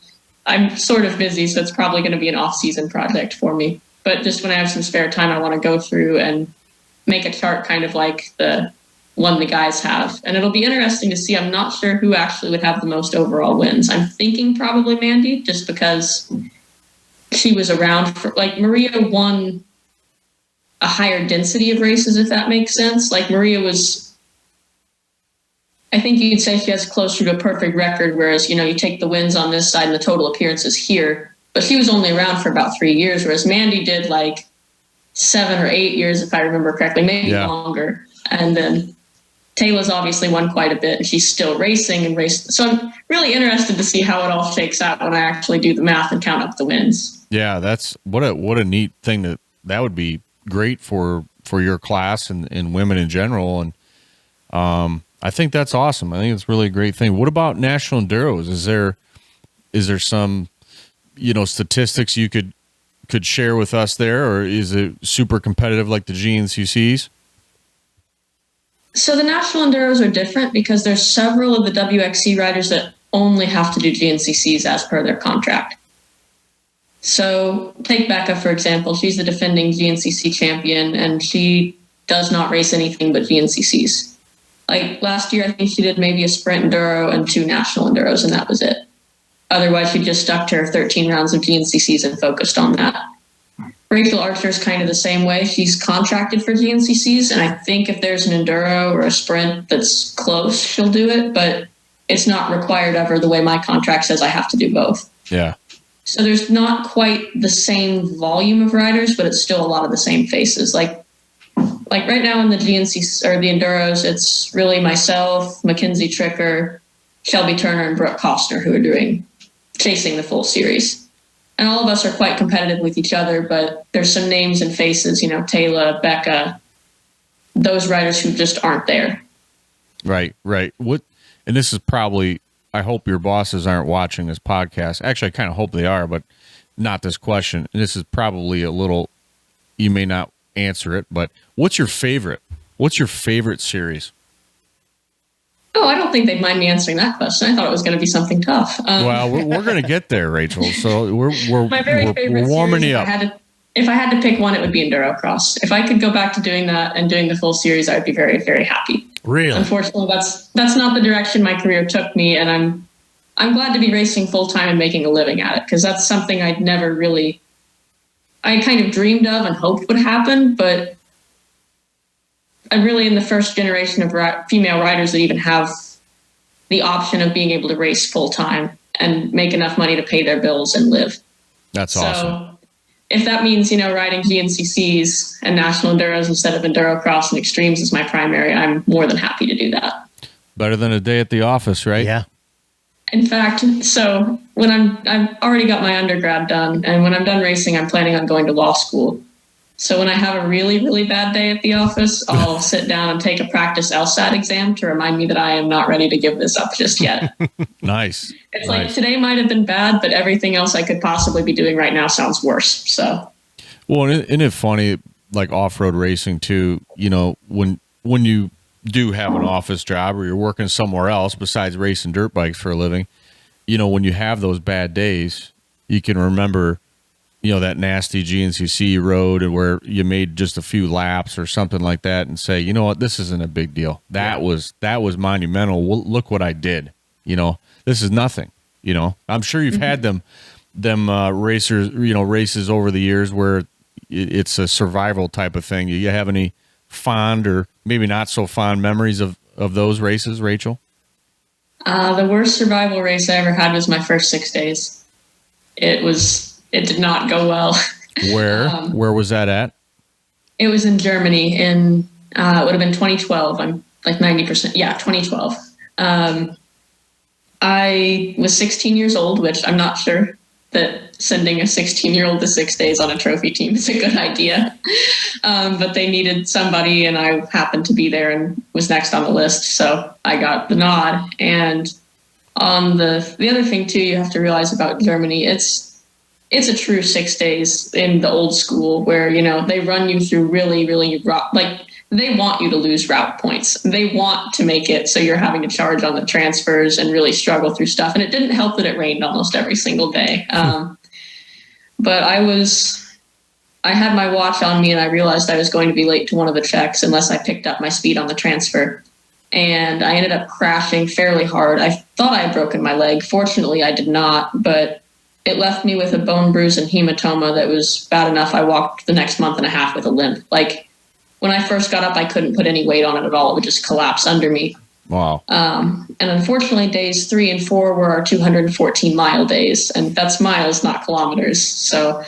I'm sort of busy, so it's probably going to be an off-season project for me. But just when I have some spare time, I want to go through and make a chart kind of like the one the guys have. And it'll be interesting to see. I'm not sure who actually would have the most overall wins. I'm thinking probably Mandy, just because she was around for, like, Maria won a higher density of races, if that makes sense. Like, Maria was, I think you'd say she has closer to a perfect record, whereas, you take the wins on this side and the total appearances here. But she was only around for about 3 years, whereas Mandy did like 7 or 8 years, if I remember correctly, maybe longer. And then Taylor's obviously won quite a bit, and she's still racing and raced. So I'm really interested to see how it all shakes out when I actually do the math and count up the wins. Yeah,
that's what a neat thing. That would be great for your class and women in general. And I think that's awesome. I think it's really a great thing. What about National Enduros? Is there some statistics you could share with us there, or is it super competitive like the GNCCs?
So the National Enduros are different because there's several of the WXC riders that only have to do GNCCs as per their contract. So take Becca, for example. She's the defending GNCC champion, and she does not race anything but GNCCs. Like last year, I think she did maybe a sprint enduro and 2 national enduros, and that was it. Otherwise, she just stuck to her 13 rounds of GNCCs and focused on that. Rachel Archer is kind of the same way. She's contracted for GNCCs, and I think if there's an enduro or a sprint that's close, she'll do it, but it's not required ever the way my contract says I have to do both.
Yeah.
So there's not quite the same volume of riders, but it's still a lot of the same faces. Like right now in the GNCC or the enduros, it's really myself, Mackenzie Tricker, Shelby Turner, and Brooke Costner who are chasing the full series. And all of us are quite competitive with each other, but there's some names and faces, Taylor, Becca, those riders who just aren't there.
Right. And this is probably, I hope your bosses aren't watching this podcast. Actually, I kind of hope they are, but not this question. And this is probably a little, you may not answer it, but what's your favorite? What's your favorite series?
Oh, I don't think they'd mind me answering that question. I thought it was going to be something tough.
Well, we're going to get there, Rachel. So we're warming you up.
If I had to pick one, it would be Enduro Cross. If I could go back to doing that and doing the full series, I would be very, very happy.
Really?
Unfortunately, that's not the direction my career took me, and I'm glad to be racing full time and making a living at it, because that's something I kind of dreamed of and hoped would happen, but I'm really in the first generation of female riders that even have the option of being able to race full time and make enough money to pay their bills and live.
That's awesome.
If that means, riding GNCCs and national enduros instead of Enduro Cross and Extremes as my primary, I'm more than happy to do that.
Better than a day at the office, right?
Yeah.
In fact, so when I've already got my undergrad done, and when I'm done racing, I'm planning on going to law school. So when I have a really, really bad day at the office, I'll sit down and take a practice LSAT exam to remind me that I am not ready to give this up just yet.
Nice.
It's like today might have been bad, but everything else I could possibly be doing right now sounds worse. So,
well, isn't it funny, like off-road racing too, when you do have an office job or you're working somewhere else besides racing dirt bikes for a living, when you have those bad days, you can remember that nasty GNCC you rode and where you made just a few laps or something like that and say, you know what, this isn't a big deal. That was monumental. Well, look what I did. This is nothing. I'm sure you've had them racers, races over the years where it's a survival type of thing. Do you have any fond or maybe not so fond memories of those races, Rachel?
The worst survival race I ever had was my first 6 days. It did not go well.
Where was that at?
It was in Germany it would have been 2012. I'm like 90%. Yeah, 2012. I was 16 years old, which I'm not sure that sending a 16-year-old to 6 days on a trophy team is a good idea. But they needed somebody, and I happened to be there and was next on the list. So I got the nod. And on the other thing too, you have to realize about Germany, it's a true 6 days in the old school where, they run you through really, really they want you to lose route points. They want to make it so you're having to charge on the transfers and really struggle through stuff. And it didn't help that it rained almost every single day. But I had my watch on me and I realized I was going to be late to one of the checks unless I picked up my speed on the transfer. And I ended up crashing fairly hard. I thought I had broken my leg. Fortunately, I did not, but it left me with a bone bruise and hematoma that was bad enough. I walked the next month and a half with a limp. Like when I first got up, I couldn't put any weight on it at all. It would just collapse under me.
Wow.
And unfortunately, days 3 and 4 were our 214-mile days. And that's miles, not kilometers. So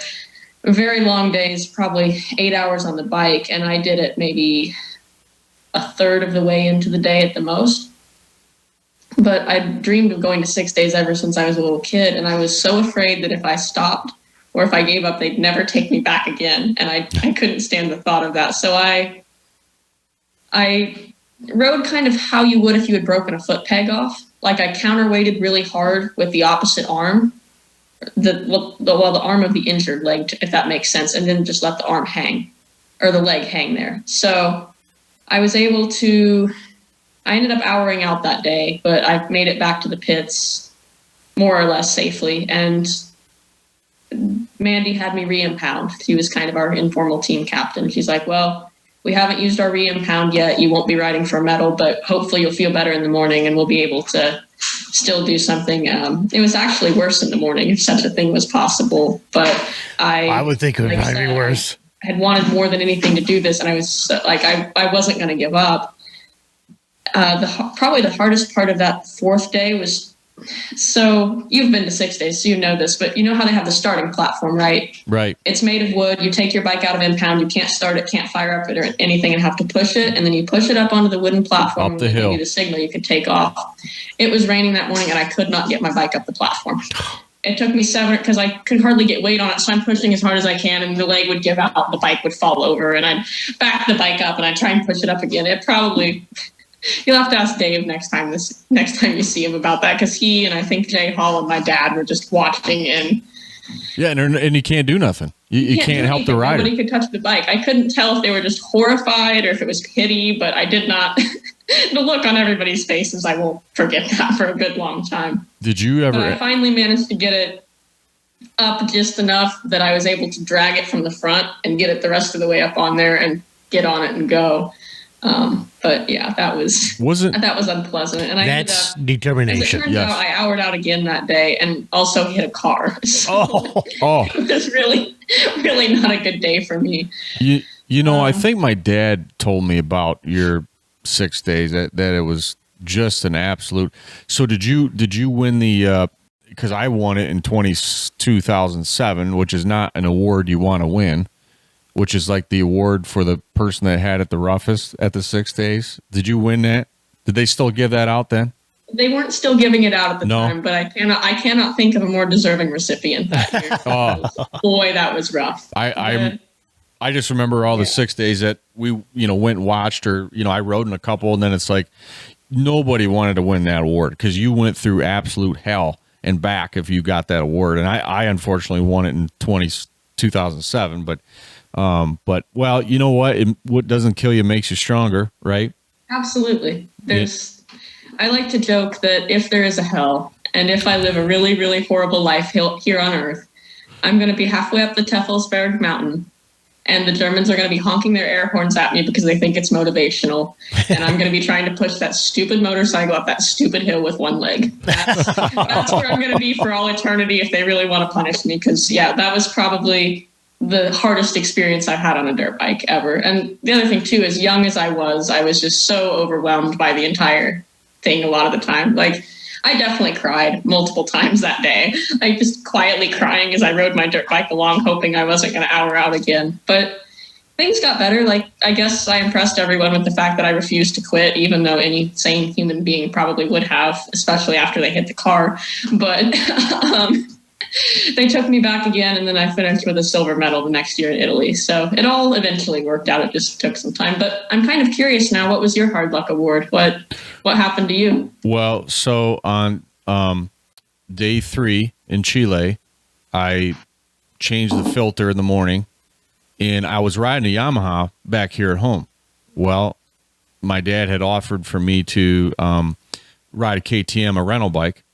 very long days, probably 8 hours on the bike. And I did it maybe a third of the way into the day at the most. But I dreamed of going to 6 days ever since I was a little kid. And I was so afraid that if I stopped or if I gave up, they'd never take me back again. And I couldn't stand the thought of that. So I rode kind of how you would if you had broken a foot peg off. Like I counterweighted really hard with the opposite arm, the arm of the injured leg, if that makes sense. And then just let the arm hang or the leg hang there. So I was able to... I ended up houring out that day, but I made it back to the pits more or less safely. And Mandy had me re-impound. She was kind of our informal team captain. She's like, well, we haven't used our re-impound yet. You won't be riding for metal, but hopefully you'll feel better in the morning and we'll be able to still do something. It was actually worse in the morning if such a thing was possible, but I
would think it would probably be worse.
I had wanted more than anything to do this, and I was like, I wasn't going to give up. Probably the hardest part of that fourth day was, so you've been to 6 days, so you know this, but you know how they have the starting platform, right?
Right.
It's made of wood. You take your bike out of impound. You can't start it, can't fire up it or anything, and have to push it. And then you push it up onto the wooden platform.
Up the hill.
Give you the signal you could take off. It was raining that morning, and I could not get my bike up the platform. It took me 7 because I could hardly get weight on it. So I'm pushing as hard as I can, and the leg would give out. The bike would fall over, and I'd back the bike up, and I'd try and push it up again. It probably... You'll have to ask Dave next time you see him about that, because he and I think Jay Hall and my dad were just watching. And
yeah, and you can't do nothing. You can't help the rider.
Nobody could touch the bike. I couldn't tell if they were just horrified or if it was pity, but I did not. The look on everybody's faces, I won't forget that for a good long time.
Did you ever?
But I finally managed to get it up just enough that I was able to drag it from the front and get it the rest of the way up on there and get on it and go. But yeah, that was unpleasant. And I
that's determination.
As it turns out, I houred out again that day and also hit a car. So it was really, really not a good day for me.
You know, I think my dad told me about your 6 days that it was just an absolute. So did you win the? Because I won it in 2007, which is not an award you want to win, which is like the award for the person that had it the roughest at the 6 days. Did you win that? Did they still give that out then?
They weren't still giving it out at the time, but I cannot think of a more deserving recipient that year. Boy, that was rough.
I just remember all the 6 days that we, went and watched, or, I rode in a couple, and then it's like nobody wanted to win that award because you went through absolute hell and back if you got that award. And I unfortunately won it in 2007, but well, you know what? What doesn't kill you makes you stronger, right?
Absolutely. I like to joke that if there is a hell, and if I live a really, really horrible life here on Earth, I'm going to be halfway up the Teufelsberg mountain, and the Germans are going to be honking their air horns at me because they think it's motivational, and I'm going to be trying to push that stupid motorcycle up that stupid hill with one leg. That's where I'm going to be for all eternity if they really want to punish me, because, yeah, that was probably the hardest experience I've had on a dirt bike ever. And the other thing too, as young as I was just so overwhelmed by the entire thing a lot of the time. Like, I definitely cried multiple times that day. Like, just quietly crying as I rode my dirt bike along, hoping I wasn't going to hour out again. But things got better. Like, I guess I impressed everyone with the fact that I refused to quit, even though any sane human being probably would have, especially after they hit the car. But they took me back again, and then I finished with a silver medal the next year in Italy. So it all eventually worked out. It just took some time. But I'm kind of curious now, what was your hard luck award? What happened to you?
Well, so on day 3 in Chile, I changed the filter in the morning, and I was riding a Yamaha back here at home. Well, my dad had offered for me to ride a KTM, a rental bike,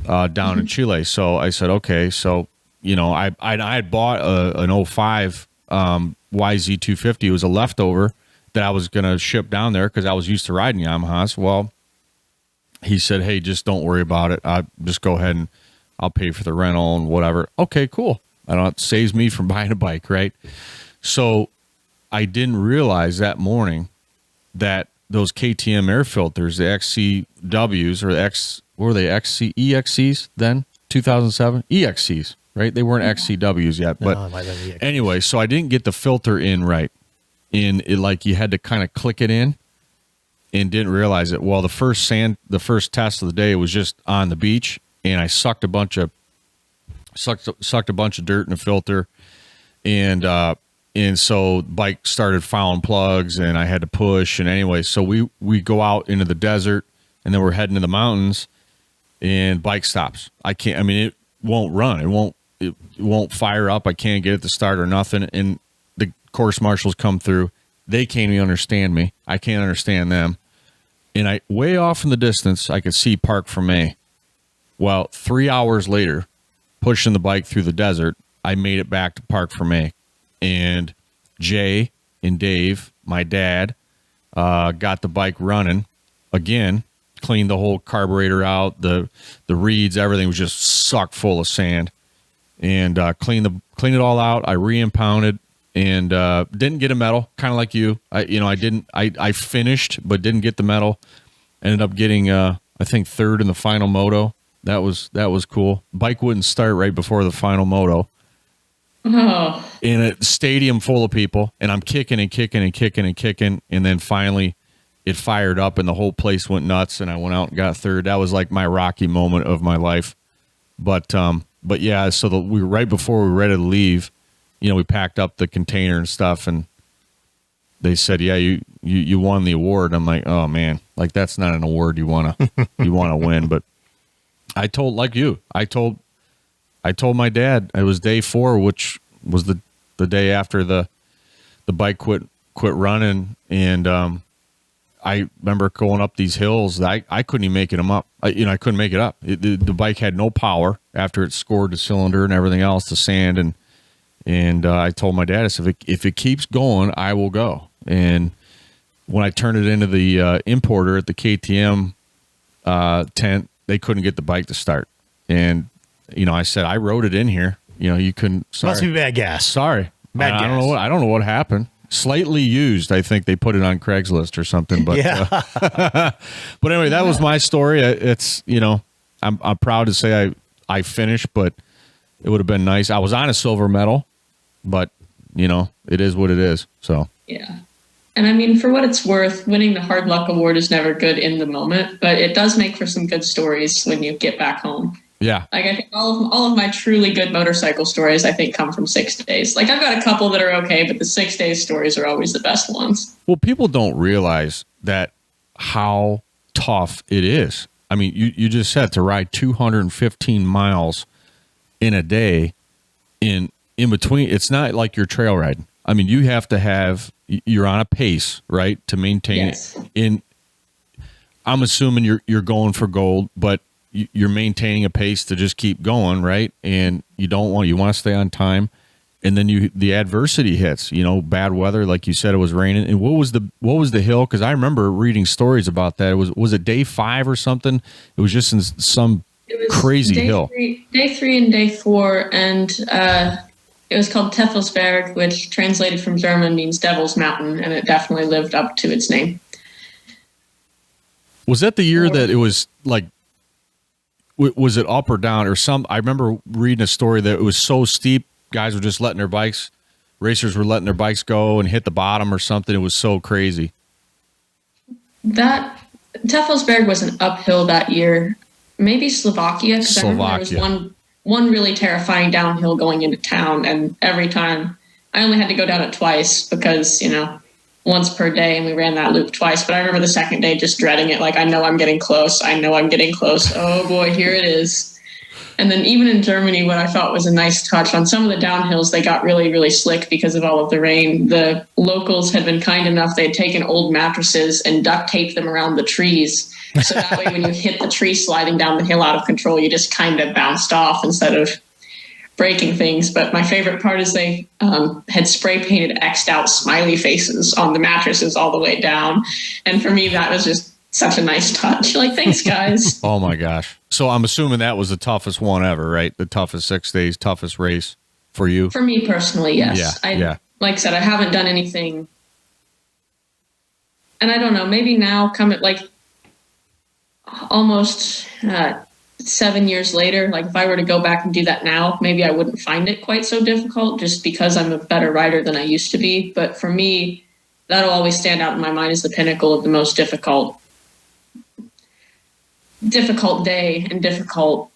down in Chile. So I said, okay. So, I had bought an 05 YZ250. It was a leftover that I was going to ship down there because I was used to riding Yamahas. Well, he said, hey, just don't worry about it. Just go ahead and I'll pay for the rental and whatever. Okay, cool. It saves me from buying a bike, right? So I didn't realize that morning that those KTM air filters, the XCWs or EXCs then? 2007? EXCs, right? They weren't XCWs yet. But anyway, so I didn't get the filter in right. And it, you had to kind of click it in and didn't realize it. Well, the first test of the day was just on the beach, and I sucked a bunch of dirt in the filter, and so bike started fouling plugs, and I had to push. And anyway, so we go out into the desert, and then we're heading to the mountains, and bike stops. It won't run. It won't fire up. I can't get it to start or nothing. And the course marshals come through. They can't even understand me. I can't understand them. And way off in the distance, I could see Park Ferme. Well, 3 hours later, pushing the bike through the desert, I made it back to Park Ferme. And Jay and Dave my dad, got the bike running again, cleaned the whole carburetor out, the reeds, everything was just sucked full of sand, and cleaned it all out. I re-impounded and didn't get a medal, kind of like you. I finished but didn't get the medal. Ended up getting I think third in the final moto. That was cool. Bike wouldn't start right before the final moto.
Oh.
In a stadium full of people, and I'm kicking and kicking and kicking and kicking, and then finally it fired up and the whole place went nuts, and I went out and got third. That was like my Rocky moment of my life. But yeah, so we were right before we were ready to leave, we packed up the container and stuff, and they said, yeah, you won the award. I'm like, oh man, like that's not an award you wanna win. But I told my dad it was day 4, which was the day after the bike quit running, and I remember going up these hills that I couldn't even make them up. I couldn't make it up. The bike had no power after it scored the cylinder and everything else, the sand, and I told my dad, I said, if it keeps going, I will go. And when I turned it into the importer at the KTM tent, they couldn't get the bike to start, and I said, I wrote it in here. You couldn't. Sorry.
Must be bad gas.
Sorry.
Bad gas.
I don't know what happened. Slightly used. I think they put it on Craigslist or something. But
yeah.
But anyway, that was my story. It's I'm proud to say I finished, but it would have been nice. I was on a silver medal, but it is what it is. So
yeah. And I mean, for what it's worth, winning the hard luck award is never good in the moment, but it does make for some good stories when you get back home.
Yeah.
Like I think all of my truly good motorcycle stories, I think, come from 6 days. Like I've got a couple that are okay, but the 6 days stories are always the best ones.
Well, people don't realize that how tough it is. I mean, you just said to ride 215 miles in a day in between. It's not like you're trail riding. I mean, you have to you're on a pace, right, to maintain
yes.
it. I'm assuming you're going for gold, but you're maintaining a pace to just keep going, right? And you want to stay on time, and then the adversity hits. Bad weather, like you said, it was raining. And what was the hill? Because I remember reading stories about that. Was it day 5 or something? It was just in some crazy hill.
Day 3 and day 4, and it was called Teufelsberg, which translated from German means Devil's Mountain, and it definitely lived up to its name.
Was that the year that it was like? Was it up or down or some? I remember reading a story that it was so steep, guys were just racers were letting their bikes go and hit the bottom or something. It was so crazy.
That Teufelsberg was an uphill that year. Maybe Slovakia, because I remember there was one really terrifying downhill going into town, and every time I only had to go down it twice because, once per day, and we ran that loop twice. But I remember the second day just dreading it. Like, I know I'm getting close. Oh boy, here it is. And then even in Germany, what I thought was a nice touch, on some of the downhills, they got really, really slick because of all of the rain. The locals had been kind enough. They'd taken old mattresses and duct taped them around the trees. So that way, when you hit the tree sliding down the hill out of control, you just kind of bounced off instead of breaking things. But my favorite part is they had spray painted X'd out smiley faces on the mattresses all the way down. And for me, that was just such a nice touch. Like, thanks, guys.
Oh my gosh. So I'm assuming that was the toughest one ever, right? The toughest 6 days, toughest race for you?
For me personally, yes.
Yeah.
Like I said, I haven't done anything. And I don't know, maybe now come at like almost 7 years later, like if I were to go back and do that now, maybe I wouldn't find it quite so difficult just because I'm a better rider than I used to be. But for me, that'll always stand out in my mind as the pinnacle of the most difficult day and difficult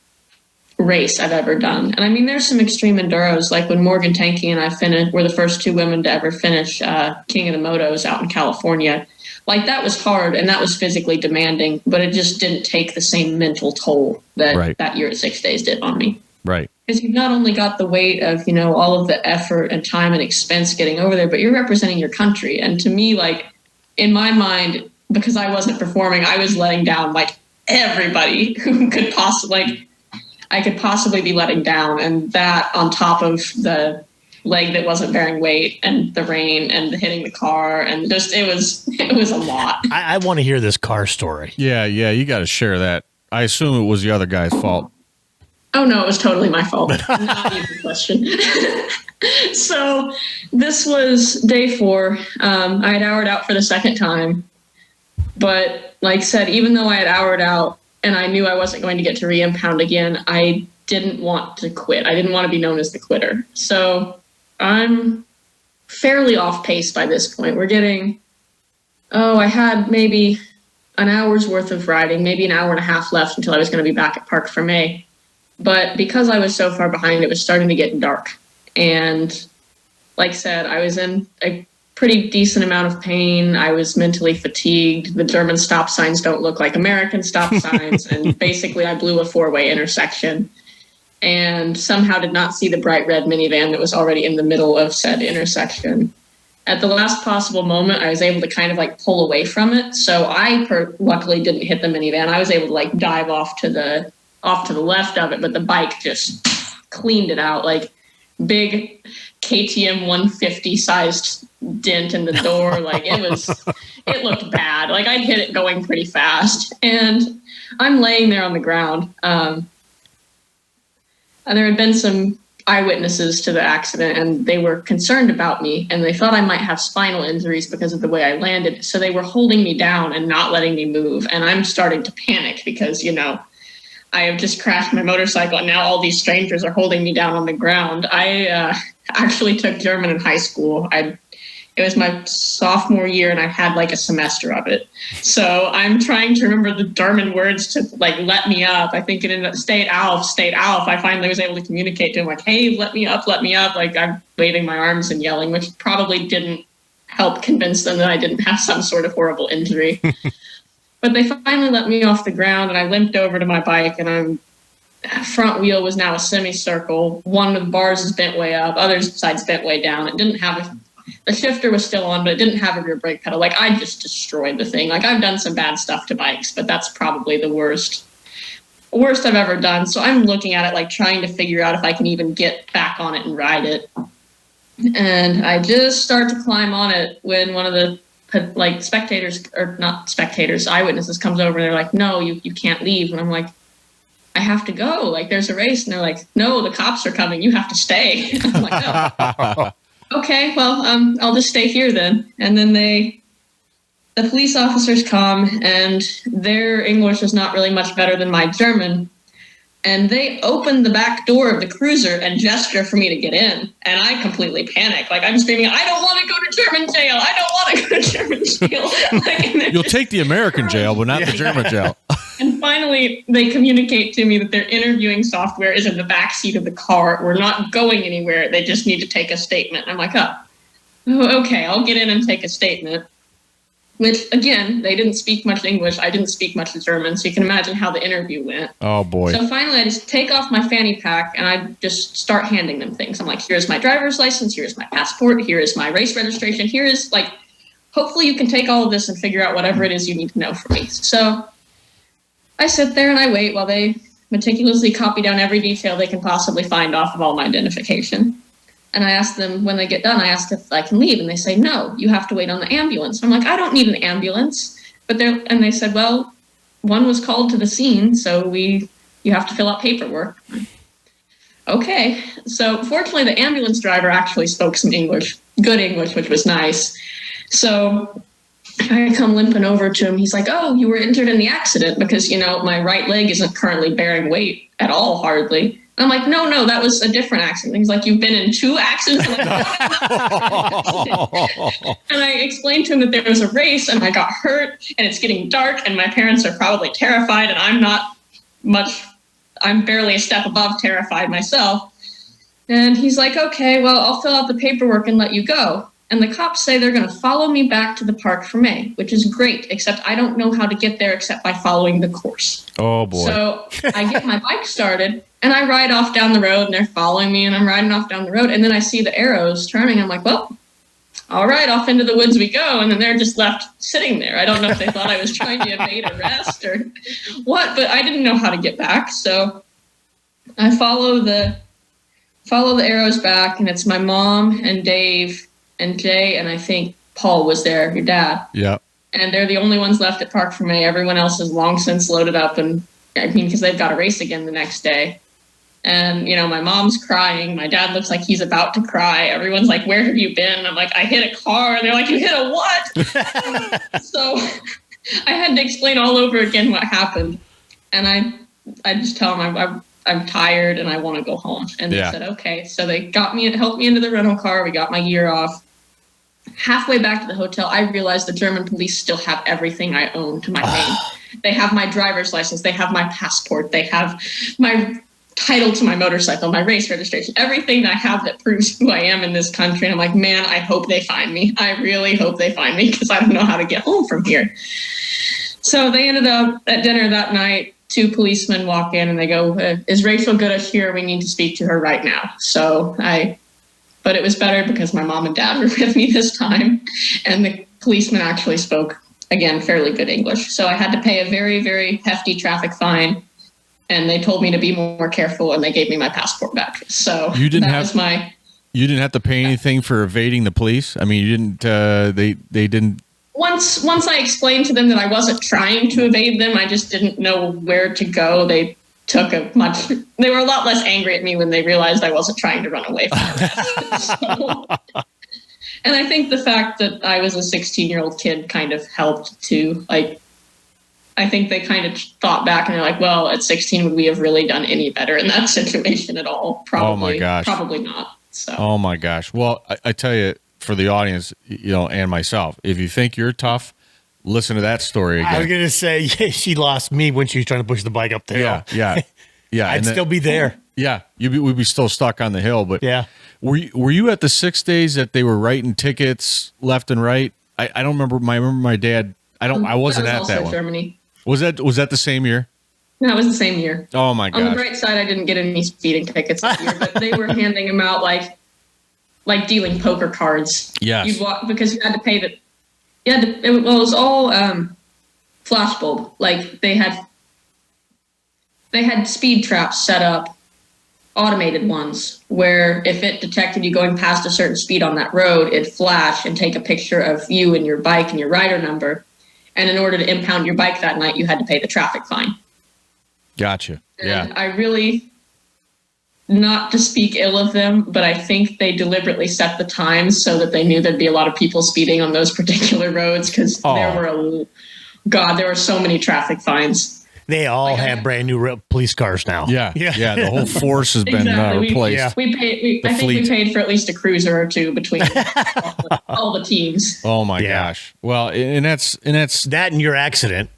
race I've ever done. And I mean, there's some extreme enduros, like when Morgan Tankey and I were the first 2 women to ever finish King of the Motos out in California. Like, that was hard and that was physically demanding, but it just didn't take the same mental toll that that year at 6 days did on me.
Right.
Because you've not only got the weight of, all of the effort and time and expense getting over there, but you're representing your country. And to me, like, in my mind, because I wasn't performing, I was letting down like everybody who could possibly, I could possibly be letting down. And that on top of the leg that wasn't bearing weight, and the rain and hitting the car, and just it was a lot.
I want to hear this car story.
Yeah, you got to share that. I assume it was the other guy's fault.
Oh no, it was totally my fault. Not even a question. So this was day 4. I had houred out for the second time, but like I said, even though I had houred out and I knew I wasn't going to get to re-impound again, I didn't want to quit. I didn't want to be known as the quitter. So I'm fairly off pace by this point. We're getting, I had maybe an hour's worth of riding, maybe an hour and a half left until I was going to be back at Park Fermé. But because I was so far behind, it was starting to get dark. And like I said, I was in a pretty decent amount of pain. I was mentally fatigued. The German stop signs don't look like American stop signs. And basically I blew a 4-way intersection and somehow did not see the bright red minivan that was already in the middle of said intersection. At the last possible moment, I was able to kind of like pull away from it. So I luckily didn't hit the minivan. I was able to like dive off to the left of it, but the bike just cleaned it out, like big KTM 150 sized dent in the door. Like it looked bad. Like I'd hit it going pretty fast, and I'm laying there on the ground. There had been some eyewitnesses to the accident, and they were concerned about me, and they thought I might have spinal injuries because of the way I landed. So they were holding me down and not letting me move. And I'm starting to panic because, I have just crashed my motorcycle, and now all these strangers are holding me down on the ground. I actually took German in high school. It was my sophomore year, and I had like a semester of it. So I'm trying to remember the German words to like let me up. I think it ended up steht auf. I finally was able to communicate to him like, hey, let me up. Like I'm waving my arms and yelling, which probably didn't help convince them that I didn't have some sort of horrible injury. But they finally let me off the ground, and I limped over to my bike, and front wheel was now a semicircle. One of the bars is bent way up, other side's bent way down. It didn't have the shifter was still on, but it didn't have a rear brake pedal. Like I just destroyed the thing. Like I've done some bad stuff to bikes, but that's probably the worst I've ever done. So I'm looking at it, like trying to figure out if I can even get back on it and ride it. And I just start to climb on it when one of the like eyewitnesses comes over, and they're like, no, you can't leave. And I'm like, I have to go. Like there's a race. And they're like, no, the cops are coming. You have to stay. I'm like, oh. Okay, well, I'll just stay here then. And then the police officers come, and their English is not really much better than my German. And they open the back door of the cruiser and gesture for me to get in. And I completely panic. Like I'm screaming, I don't want to go to German jail. I don't want to go to German jail. Like,
you'll take the American jail, but not the German jail.
And finally, they communicate to me that their interviewing software is in the back seat of the car. We're not going anywhere. They just need to take a statement. I'm like, oh, okay, I'll get in and take a statement. Which, again, they didn't speak much English. I didn't speak much German, so you can imagine how the interview went.
Oh, boy.
So finally, I just take off my fanny pack, and I just start handing them things. I'm like, here's my driver's license. Here's my passport. Here is my race registration. Here is, like, hopefully you can take all of this and figure out whatever it is you need to know from me. So I sit there and I wait while they meticulously copy down every detail they can possibly find off of all my identification. And I asked them, when they get done, I asked if I can leave. And they say, no, you have to wait on the ambulance. I'm like, I don't need an ambulance. And they said, well, one was called to the scene, so you have to fill out paperwork. Okay. So fortunately, the ambulance driver actually spoke some English, good English, which was nice. So I come limping over to him. He's like, oh, you were injured in the accident because, my right leg isn't currently bearing weight at all, hardly. I'm like, no, that was a different accident. He's like, you've been in 2 accidents? I'm like, and I explained to him that there was a race and I got hurt and it's getting dark and my parents are probably terrified and I'm barely a step above terrified myself. And he's like, okay, well, I'll fill out the paperwork and let you go. And the cops say they're going to follow me back to the Park Fermé, which is great, except I don't know how to get there except by following the course.
Oh, boy.
So I get my bike started, and I ride off down the road, and they're following me, and I'm riding off down the road, and then I see the arrows turning. I'm like, well, all right, off into the woods we go. And then they're just left sitting there. I don't know if they thought I was trying to evade arrest or what, but I didn't know how to get back. So I follow the follow the arrows back, and it's my mom and Dave and Jay, and I think Paul was there, your dad.
Yeah.
And they're the only ones left at Park for me. Everyone else is long since loaded up, and I mean, because they've got to race again the next day. And, you know, my mom's crying. My dad looks like he's about to cry. Everyone's like, where have you been? And I'm like, I hit a car. And they're like, you hit a what? So I had to explain all over again what happened. And I just tell them I'm tired and I want to go home. And they said, okay. So they helped me into the rental car. We got my gear off. Halfway back to the hotel, I realized the German police still have everything I own to my name. They have my driver's license. They have my passport. They have my title to my motorcycle, my race registration, everything I have that proves who I am in this country. And I'm like, man, I hope they find me. I really hope they find me because I don't know how to get home from here. So they ended up at dinner that night. 2 policemen walk in and they go, is Rachel Gutish here? We need to speak to her right now. But it was better because my mom and dad were with me this time. And the policeman actually spoke, again, fairly good English. So I had to pay a very, very hefty traffic fine. And they told me to be more careful, and they gave me my passport back. So
you didn't have to pay anything for evading the police. I mean, you didn't. They didn't.
Once I explained to them that I wasn't trying to evade them, I just didn't know where to go. They were a lot less angry at me when they realized I wasn't trying to run away from them. And I think the fact that I was a 16-year-old kid kind of helped too. Like, I think they kind of thought back and they're like, well, at 16, would we have really done any better in that situation at all? Probably.
Oh my gosh.
Probably not. So.
Oh my gosh. Well, I tell you, for the audience, you know, and myself, if you think you're tough, listen to that story again.
I was going to say, she lost me when she was trying to push the bike up the hill.
Yeah.
I'd still be there.
Yeah. We'd be still stuck on the hill. But
yeah.
Were you at the 6 days that they were writing tickets left and right? I don't remember. I remember my dad. I wasn't at that one.
Germany.
Was that the same year?
No, it was the same year.
Oh my gosh.
On the bright side, I didn't get any speeding tickets that year, but they were handing them out like dealing poker cards.
Yes.
You'd walk because you had to pay the. It was all flashbulb. Like they had speed traps set up, automated ones, where if it detected you going past a certain speed on that road, it'd flash and take a picture of you and your bike and your rider number. And in order to impound your bike that night, you had to pay the traffic fine.
Gotcha. Yeah.
And I really, not to speak ill of them, but I think they deliberately set the times so that they knew there'd be a lot of people speeding on those particular roads because there were so many traffic fines.
They all have brand new police cars now.
Yeah. The whole force has been replaced.
I think we paid for at least a cruiser or two between all the teams.
Oh my gosh! Well, and that's
that and your accident.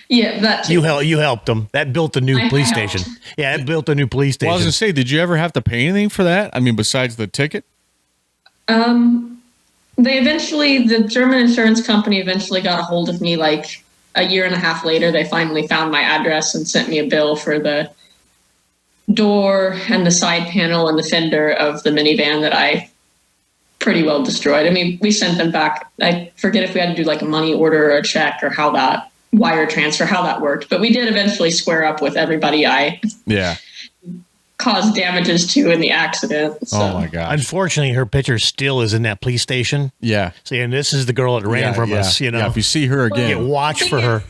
Yeah, that too.
You helped them. That built a new police station. Yeah, it built a new police station.
Well, I was gonna say, did you ever have to pay anything for that? I mean, besides the ticket?
The German insurance company eventually got a hold of me like a year and a half later. They finally found my address and sent me a bill for the door and the side panel and the fender of the minivan that I pretty well destroyed. I mean, we sent them back. I forget if we had to do like a money order or a check or how that wire transfer, how that worked. But we did eventually square up with everybody I caused damages to in the accident. So.
Oh my gosh.
Unfortunately, her picture still is in that police station.
Yeah.
So, and this is the girl that ran from us, you know.
Yeah, if you see her again.
Watch for her.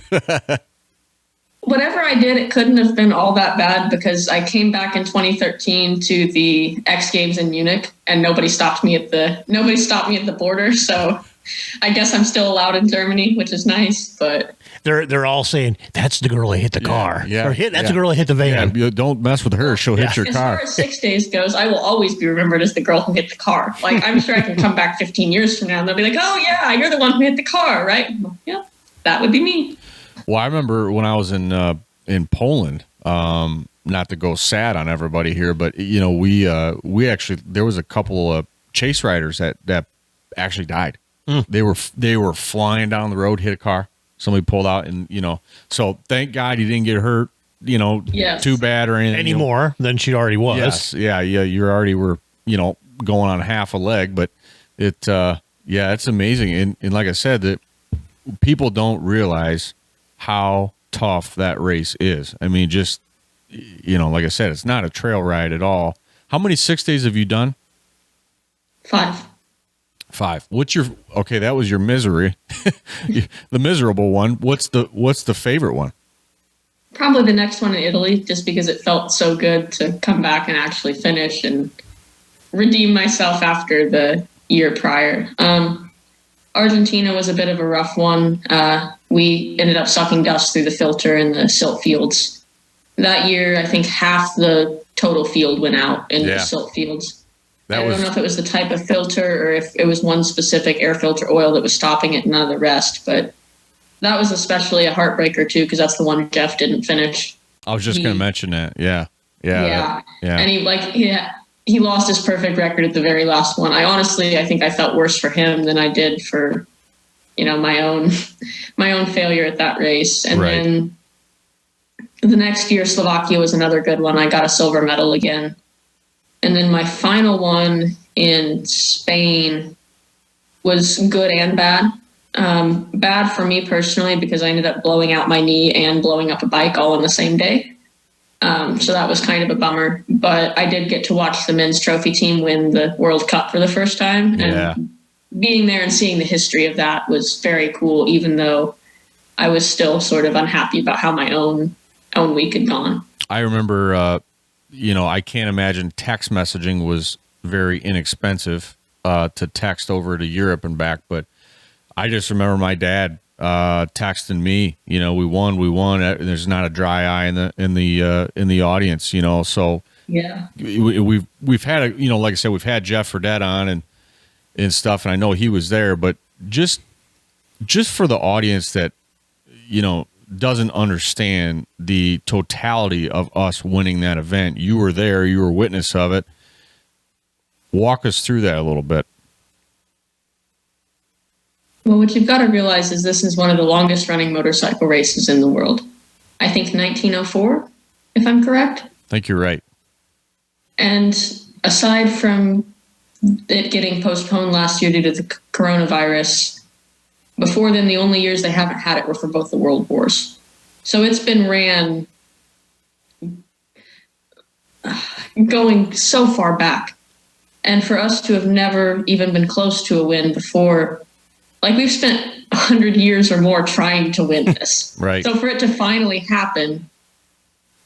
Whatever I did, it couldn't have been all that bad because I came back in 2013 to the X Games in Munich and nobody stopped me at the border. So I guess I'm still allowed in Germany, which is nice, but
they're all saying that's the girl that hit the car.
Yeah,
or that's the girl that hit the van.
Yeah, don't mess with her; she'll hit your car.
As far as 6 days goes, I will always be remembered as the girl who hit the car. Like I'm sure I can come back 15 years from now and they'll be like, "Oh yeah, you're the one who hit the car, right?" Yeah, that would be me.
Well, I remember when I was in Poland. Not to go sad on everybody here, but you know, we actually there was a couple of chase riders that actually died. They were flying down the road, hit a car. Somebody pulled out, and you know. So thank God you didn't get hurt. You know, too bad or anything.
Any more than she already was.
Yes, yeah. You already were, you know, going on half a leg, but it's amazing. And like I said, that people don't realize how tough that race is. I mean, just, you know, like I said, it's not a trail ride at all. How many 6 days have you done?
5.
What's your, okay, that was your misery. The miserable one. What's the favorite one?
Probably the next one in Italy, just because it felt so good to come back and actually finish and redeem myself after the year prior. Argentina was a bit of a rough one. We ended up sucking dust through the filter in the silt fields. That year, I think half the total field went out in the silt fields. I don't know if it was the type of filter or if it was one specific air filter oil that was stopping it and none of the rest, but that was especially a heartbreaker too, because that's the one Jeff didn't finish.
I was just going to mention that. Yeah.
And he lost his perfect record at the very last one. I think I felt worse for him than I did for, my own failure at that race. And then the next year, Slovakia was another good one. I got a silver medal again. And then my final one in Spain was good and bad. Bad for me personally because I ended up blowing out my knee and blowing up a bike all in the same day. So that was kind of a bummer. But I did get to watch the men's trophy team win the World Cup for the first time. And being there and seeing the history of that was very cool, even though I was still sort of unhappy about how my own week had gone.
I remember, I can't imagine text messaging was very inexpensive to text over to Europe and back, but I just remember my dad texting me, we won. There's not a dry eye in the audience, So
yeah,
we've had like I said, we've had Jeff Fredette on and stuff, and I know he was there, but just for the audience that doesn't understand the totality of us winning that event. You were there, you were witness of it. Walk us through that a little bit.
Well, what you've got to realize is this is one of the longest running motorcycle races in the world. I think 1904, if I'm correct.
I think you're right.
And aside from it getting postponed last year due to the coronavirus, before then, the only years they haven't had it were for both the world wars. So it's been ran going so far back. And for us to have never even been close to a win before, like we've spent 100 years or more trying to win this.
Right.
So for it to finally happen.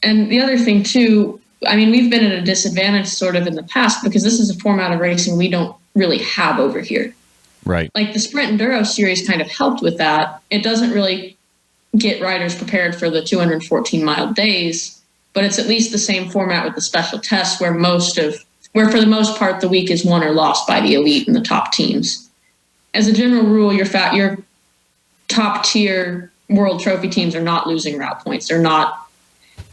And the other thing too, we've been at a disadvantage sort of in the past because this is a format of racing we don't really have over here.
Right.
Like the Sprint Enduro series kind of helped with that. It doesn't really get riders prepared for the 214-mile days, but it's at least the same format with the special tests where for the most part the week is won or lost by the elite and the top teams. As a general rule, your top tier world trophy teams are not losing route points. They're not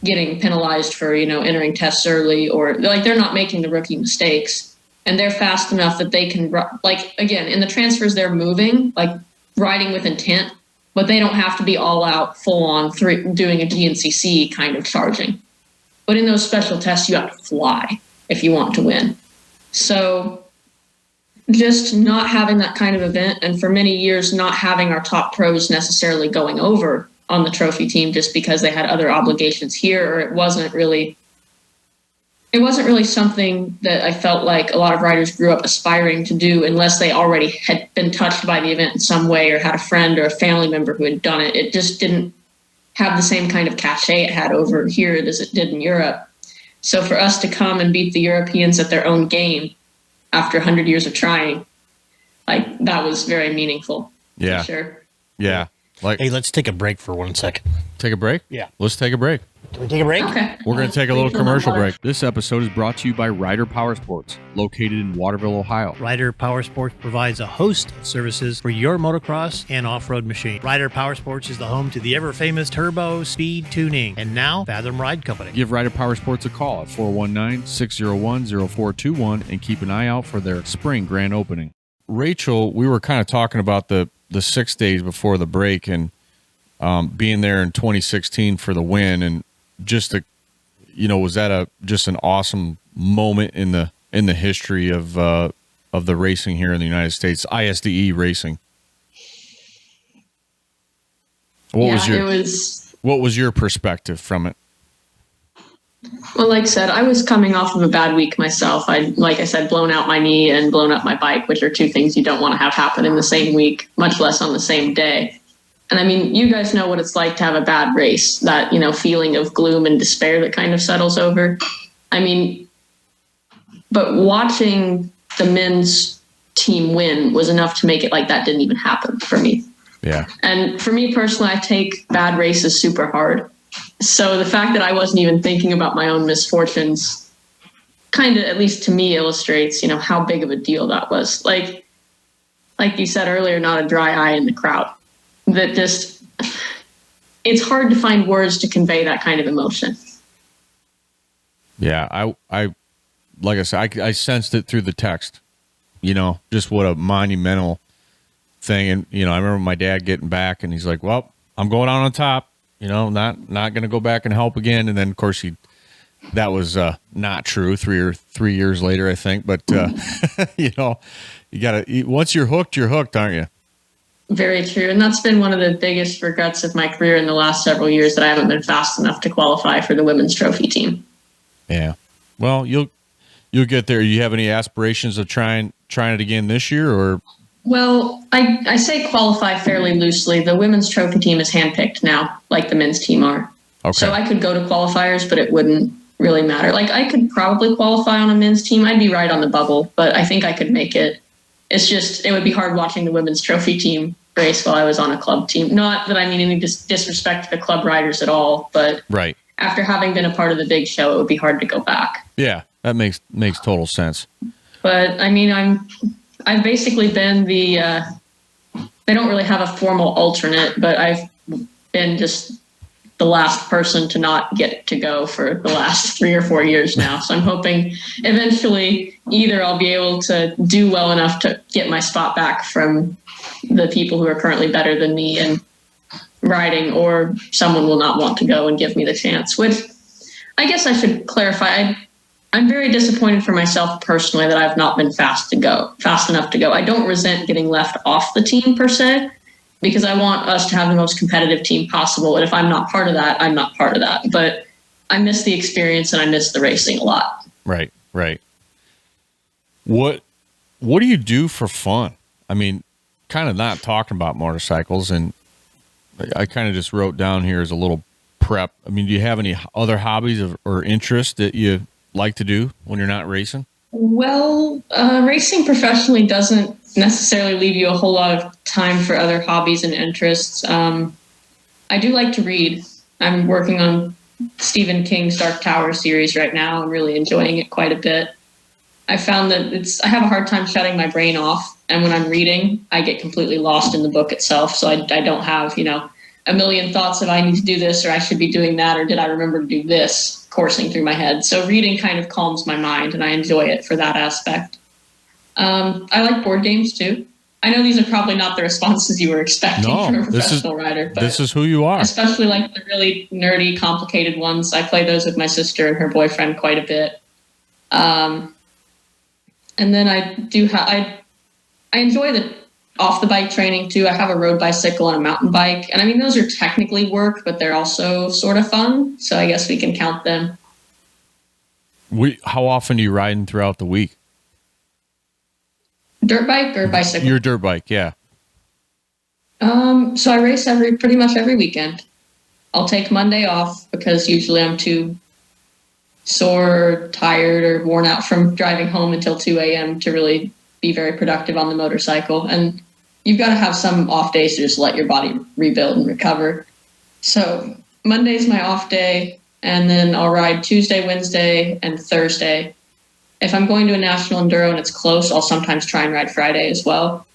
getting penalized for, entering tests early, or they're not making the rookie mistakes. And they're fast enough that they can, again, in the transfers, they're moving, riding with intent, but they don't have to be all out, full on, doing a GNCC kind of charging. But in those special tests, you have to fly if you want to win. So just not having that kind of event, and for many years, not having our top pros necessarily going over on the trophy team just because they had other obligations here, or it wasn't really something that I felt like a lot of riders grew up aspiring to do unless they already had been touched by the event in some way or had a friend or a family member who had done it. It just didn't have the same kind of cachet it had over here as it did in Europe. So for us to come and beat the Europeans at their own game after 100 years of trying, that was very meaningful.
Yeah.
For sure.
Yeah.
Hey, let's take a break for 1 second.
Take a break?
Yeah.
Let's take a break.
Can we take a break?
Okay.
We're going to take a little commercial break. This episode is brought to you by Ryder Power Sports, located in Waterville, Ohio.
Ryder Power Sports provides a host of services for your motocross and off-road machine. Ryder Power Sports is the home to the ever-famous turbo speed tuning, and now Fathom Ride Company.
Give Ryder Power Sports a call at 419-601-0421 and keep an eye out for their spring grand opening. Rachel, we were kind of talking about the 6 days before the break and being there in 2016 for the win, and just was that just an awesome moment in the history of the racing here in the United States, ISDE racing? What was your perspective from it?
Well, like I said, I was coming off of a bad week myself. Like I said, blown out my knee and blown up my bike, which are two things you don't want to have happen in the same week, much less on the same day. And I mean, you guys know what it's like to have a bad race, that, feeling of gloom and despair that kind of settles over. I mean, but watching the men's team win was enough to make it like that didn't even happen for me.
Yeah.
And for me personally, I take bad races super hard. So the fact that I wasn't even thinking about my own misfortunes kind of, at least to me, illustrates, how big of a deal that was. Like you said earlier, not a dry eye in the crowd. That just, it's hard to find words to convey that kind of emotion.
Yeah. I like I said, I sensed it through the text, just what a monumental thing. And, I remember my dad getting back and he's like, well, I'm going out on top. Not going to go back and help again. And then, of course, that was not true 3 years later, I think. But, you got to, once you're hooked, aren't you?
Very true. And that's been one of the biggest regrets of my career in the last several years, that I haven't been fast enough to qualify for the women's trophy team.
Yeah. Well, you'll get there. You have any aspirations of trying it again this year, or?
Well, I say qualify fairly loosely. The women's trophy team is handpicked now, like the men's team are. Okay. So I could go to qualifiers, but it wouldn't really matter. Like, I could probably qualify on a men's team. I'd be right on the bubble, but I think I could make it. It's just, it would be hard watching the women's trophy team race while I was on a club team. Not that I mean any disrespect to the club riders at all, but
right.
After having been a part of the big show, it would be hard to go back.
Yeah, that makes total sense.
But I mean, I've basically been they don't really have a formal alternate, but I've been just the last person to not get to go for the last 3 or 4 years now. So I'm hoping eventually either I'll be able to do well enough to get my spot back from the people who are currently better than me in riding, or someone will not want to go and give me the chance, which I guess I should clarify. I'm very disappointed for myself personally that I've not been fast enough to go. I don't resent getting left off the team per se, because I want us to have the most competitive team possible. And if I'm not part of that, I'm not part of that. But I miss the experience and I miss the racing a lot.
Right. What do you do for fun? I mean, kind of not talking about motorcycles, and I kind of just wrote down here as a little prep. I mean, do you have any other hobbies or interests that you like to do when you're not racing?
Well, racing professionally doesn't necessarily leave you a whole lot of time for other hobbies and interests. I do like to read. I'm working on Stephen King's Dark Tower series right now and really enjoying it quite a bit. I found that I have a hard time shutting my brain off. And when I'm reading, I get completely lost in the book itself. So I don't have, a million thoughts of I need to do this, or I should be doing that, or did I remember to do this coursing through my head. So reading kind of calms my mind, and I enjoy it for that aspect. I like board games too. I know these are probably not the responses you were expecting from a professional rider, but
this is who you are. Especially
like the really nerdy, complicated ones. I play those with my sister and her boyfriend quite a bit. And then I enjoy the off the bike training too. I have a road bicycle and a mountain bike. And I mean, those are technically work, but they're also sort of fun. So I guess we can count them.
How often are you riding throughout the week?
Dirt bike or bicycle?
Your dirt bike, yeah.
So I race pretty much every weekend. I'll take Monday off because usually I'm too sore, tired, or worn out from driving home until 2 a.m. to really be very productive on the motorcycle. And you've got to have some off days to just let your body rebuild and recover. So Monday's my off day, and then I'll ride Tuesday, Wednesday, and Thursday. If I'm going to a national enduro and it's close, I'll sometimes try and ride Friday as well.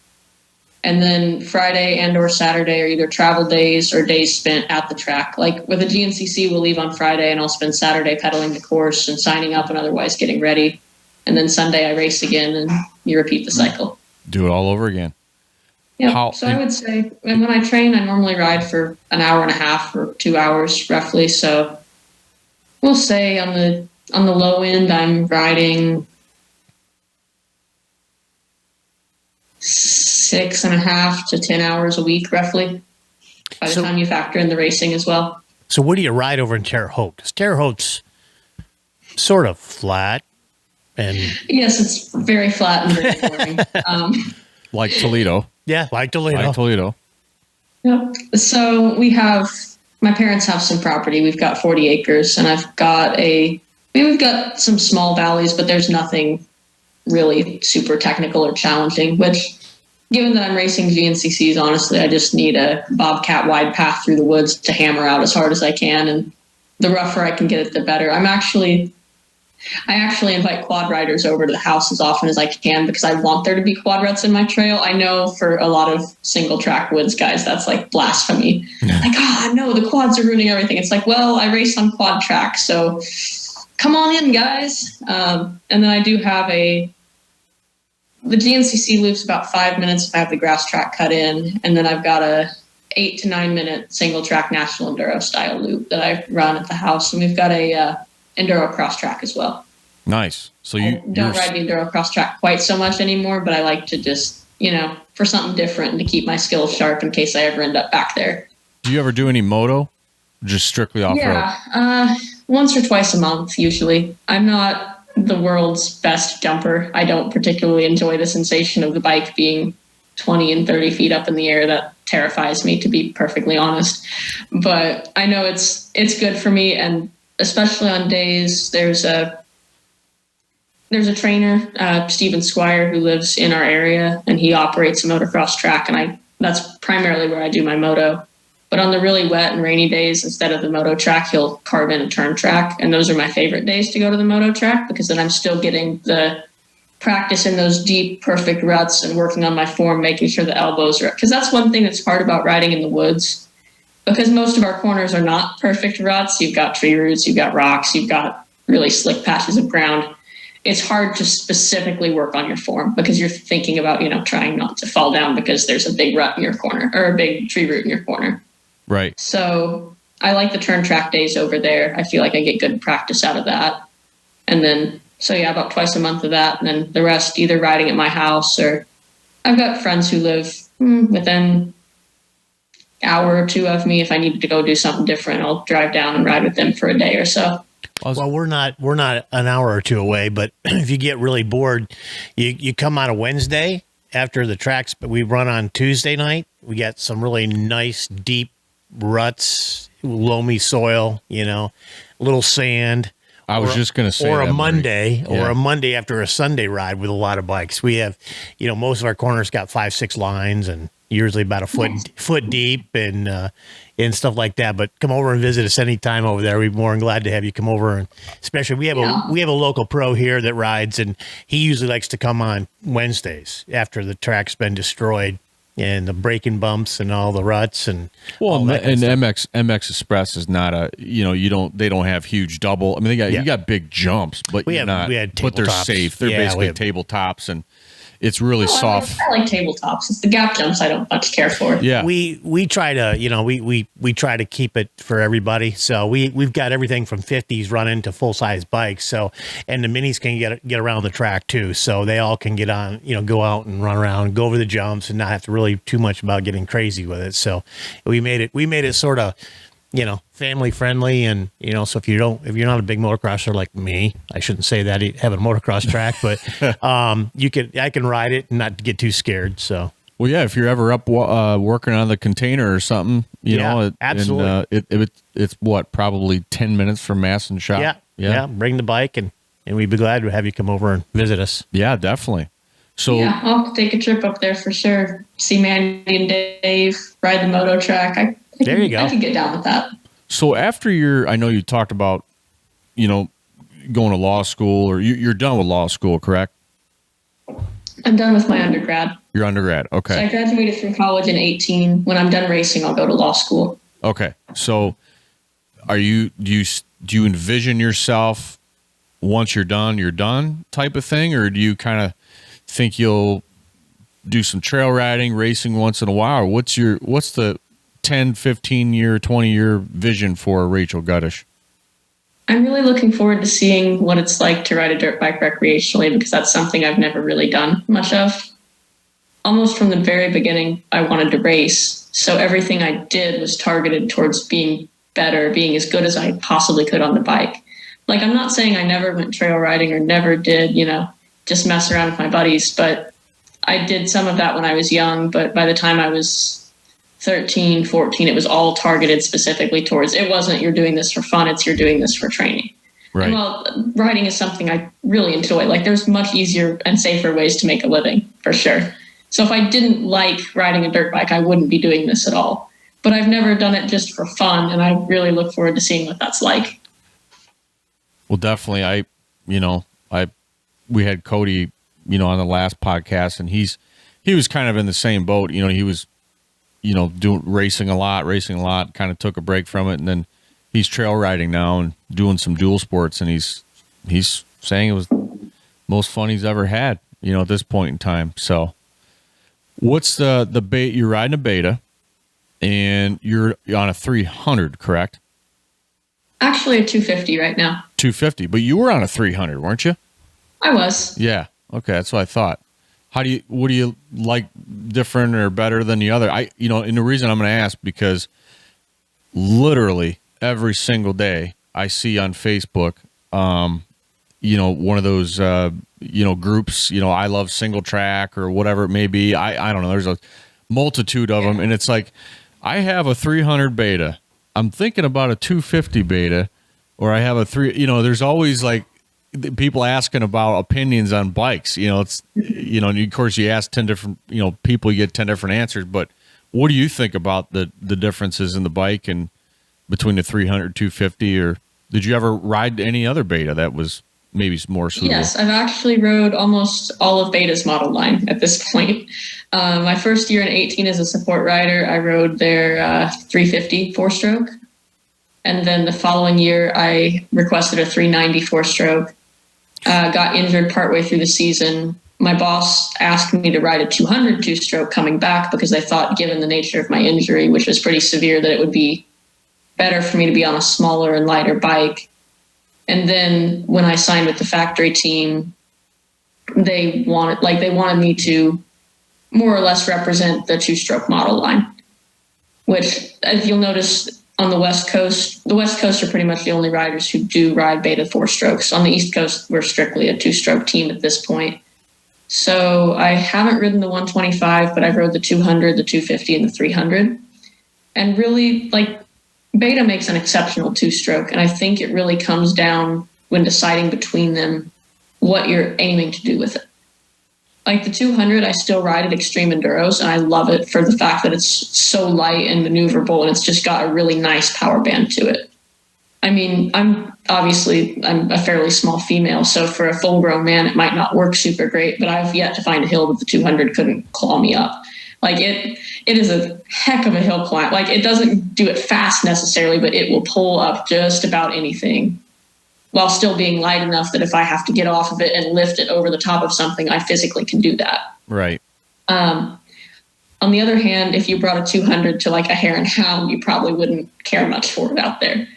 And then Friday and or Saturday are either travel days or days spent at the track. Like with a GNCC, we'll leave on Friday and I'll spend Saturday pedaling the course and signing up and otherwise getting ready. And then Sunday I race again and you repeat the cycle.
Do it all over again.
Yeah. So I would say when I train, I normally ride for an hour and a half or 2 hours roughly. So we'll say on the low end, I'm riding 6.5 to 10 hours a week, roughly, by the time you factor in the racing as well.
So where do you ride over in Terre Haute? Because Terre Haute's sort of flat. And
yes, it's very flat and very boring.
Like Toledo.
Yeah, like Toledo.
Yep. So my parents have some property. We've got 40 acres, and we've got some small valleys, but there's nothing really super technical or challenging, which, given that I'm racing GNCCs, honestly, I just need a bobcat wide path through the woods to hammer out as hard as I can. And the rougher I can get it, the better. I actually invite quad riders over to the house as often as I can because I want there to be quad ruts in my trail. I know for a lot of single track woods guys, that's like blasphemy. Like, no, the quads are ruining everything. It's like, well, I race on quad track, so come on in, guys. And then I do have the GNCC loops about 5 minutes if I have the grass track cut in, and then I've got a 8 to 9 minute single track National Enduro style loop that I run at the house, and we've got a Enduro Cross track as well.
Nice. So
I don't ride the Enduro Cross track quite so much anymore, but I like to just, for something different and to keep my skills sharp in case I ever end up back there.
Do you ever do any moto? Just strictly off-road?
Yeah, once or twice a month usually. I'm not the world's best jumper. I don't particularly enjoy the sensation of the bike being 20 and 30 feet up in the air. That terrifies me, to be perfectly honest. But I know it's good for me, and especially on days there's a trainer, Steven Squire, who lives in our area, and he operates a motocross track, and that's primarily where I do my moto. But on the really wet and rainy days, instead of the moto track, he'll carve in a turn track. And those are my favorite days to go to the moto track because then I'm still getting the practice in those deep, perfect ruts and working on my form, making sure the elbows are up. Because that's one thing that's hard about riding in the woods. Because most of our corners are not perfect ruts. You've got tree roots, you've got rocks, you've got really slick patches of ground. It's hard to specifically work on your form because you're thinking about, trying not to fall down because there's a big rut in your corner or a big tree root in your corner.
Right.
So I like the turn track days over there. I feel like I get good practice out of that. And then, about twice a month of that. And then the rest either riding at my house or I've got friends who live within an hour or two of me. If I needed to go do something different, I'll drive down and ride with them for a day or so.
Well, we're not an hour or two away, but if you get really bored, you come on a Wednesday after the tracks, but we run on Tuesday night. We got some really nice, deep ruts, loamy soil, little sand.
I was just going to say,
or a Monday after a Sunday ride with a lot of bikes. We have, most of our corners got 5-6 lines and usually about a foot deep and stuff like that. But come over and visit us anytime over there. We'd be more than glad to have you come over. And especially we have a local pro here that rides, and he usually likes to come on Wednesdays after the track's been destroyed and the braking bumps and all the ruts and
MX Express is not they don't have huge double. I mean, you got big jumps, but but they're safe. They're basically tabletops, and it's really soft.
I like tabletops. It's the gap jumps I don't much care for.
Yeah, we try to we try to keep it for everybody. So we've got everything from 50s running to full size bikes. So and the minis can get around the track too. So they all can get on, go out and run around, go over the jumps, and not have to really too much about getting crazy with it. So we made it sort of, family friendly, and so if you're not a big motocrosser like me, I shouldn't say that having a motocross track, but I can ride it and not get too scared. So
well, yeah, if you're ever up working on the container or something,
absolutely,
and, it's what, probably 10 minutes from Mass and Shop.
Yeah. Bring the bike and we'd be glad to have you come over and visit us.
Yeah, definitely. So
yeah, I'll take a trip up there for sure. See Mandy and Dave, ride the moto track.
There you go.
I can get down with that.
So after I know you talked about, going to law school, or you're done with law school, correct?
I'm done with my undergrad.
Your undergrad, okay.
So I graduated from college in 2018. When I'm done racing, I'll go to law school.
Okay. So do you envision yourself once you're done type of thing, or do you kind of think you'll do some trail riding, racing once in a while? Or what's the 10, 15 year, 20 year vision for Rachel Gutish?
I'm really looking forward to seeing what it's like to ride a dirt bike recreationally, because that's something I've never really done much of. Almost from the very beginning, I wanted to race. So everything I did was targeted towards being better, being as good as I possibly could on the bike. Like, I'm not saying I never went trail riding or never did, just mess around with my buddies, but I did some of that when I was young. But by the time I was 13, 14, it was all targeted specifically towards, it wasn't you're doing this for fun, it's you're doing this for training.
Right.
And while riding is something I really enjoy, like there's much easier and safer ways to make a living, for sure. So if I didn't like riding a dirt bike, I wouldn't be doing this at all. But I've never done it just for fun, and I really look forward to seeing what that's like.
Well, definitely. We had Cody, on the last podcast, and he was kind of in the same boat. He was, doing racing a lot, kind of took a break from it, and then he's trail riding now and doing some dual sports, and he's saying it was the most fun he's ever had, at this point in time. So what's the beta? You're riding a beta and you're on a 300, correct?
Actually, a 250 right now.
250, but you were on a 300, weren't you?
I was.
Yeah. Okay. That's what I thought. What do you like different or better than the other? And the reason I'm going to ask, because literally every single day I see on Facebook, one of those, groups, I love single track or whatever it may be. I don't know. There's a multitude of them. And it's like, I have a 300 beta. I'm thinking about a 250 beta, or I have a there's always like people asking about opinions on bikes. It's, and of course you ask 10 different, people, you get 10 different answers, but what do you think about the differences in the bike and between the 300, 250, or did you ever ride any other beta that was maybe more suitable?
Yes, I've actually rode almost all of Beta's model line at this point. My first year in 18 as a support rider, I rode their 350 four-stroke. And then the following year, I requested a 390 four-stroke. Got injured partway through the season. My boss asked me to ride a 200 two-stroke coming back because they thought, given the nature of my injury, which was pretty severe, that it would be better for me to be on a smaller and lighter bike. And then when I signed with the factory team, they wanted me to more or less represent the two-stroke model line, which, as you'll notice on the West Coast are pretty much the only riders who do ride Beta four-strokes. On the East Coast, we're strictly a two-stroke team at this point. So I haven't ridden the 125, but I've rode the 200, the 250, and the 300. And really, Beta makes an exceptional two-stroke, and I think it really comes down when deciding between them what you're aiming to do with it. Like the 200, I still ride at Extreme Enduros, and I love it for the fact that it's so light and maneuverable, and it's just got a really nice power band to it. I mean, I'm a fairly small female, so for a full-grown man, it might not work super great, but I've yet to find a hill that the 200 couldn't claw me up. It is a heck of a hill climb. It doesn't do it fast necessarily, but it will pull up just about anything while still being light enough that if I have to get off of it and lift it over the top of something, I physically can do that.
Right.
On the other hand, if you brought a 200 to a hare and hound, you probably wouldn't care much for it out there.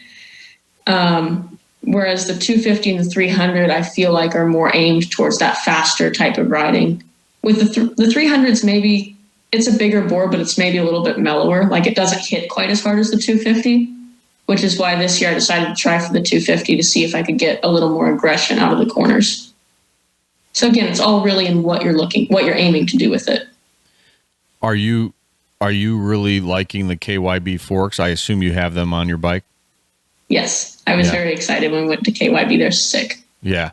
Whereas the 250 and the 300, I feel like are more aimed towards that faster type of riding. With the 300s, maybe it's a bigger bore, but it's maybe a little bit mellower. It doesn't hit quite as hard as the 250, which is why this year I decided to try for the 250 to see if I could get a little more aggression out of the corners. So again, it's all really in what you're aiming to do with it.
Are you really liking the KYB forks? I assume you have them on your bike.
Yes, I was very excited when we went to KYB. They're sick.
Yeah,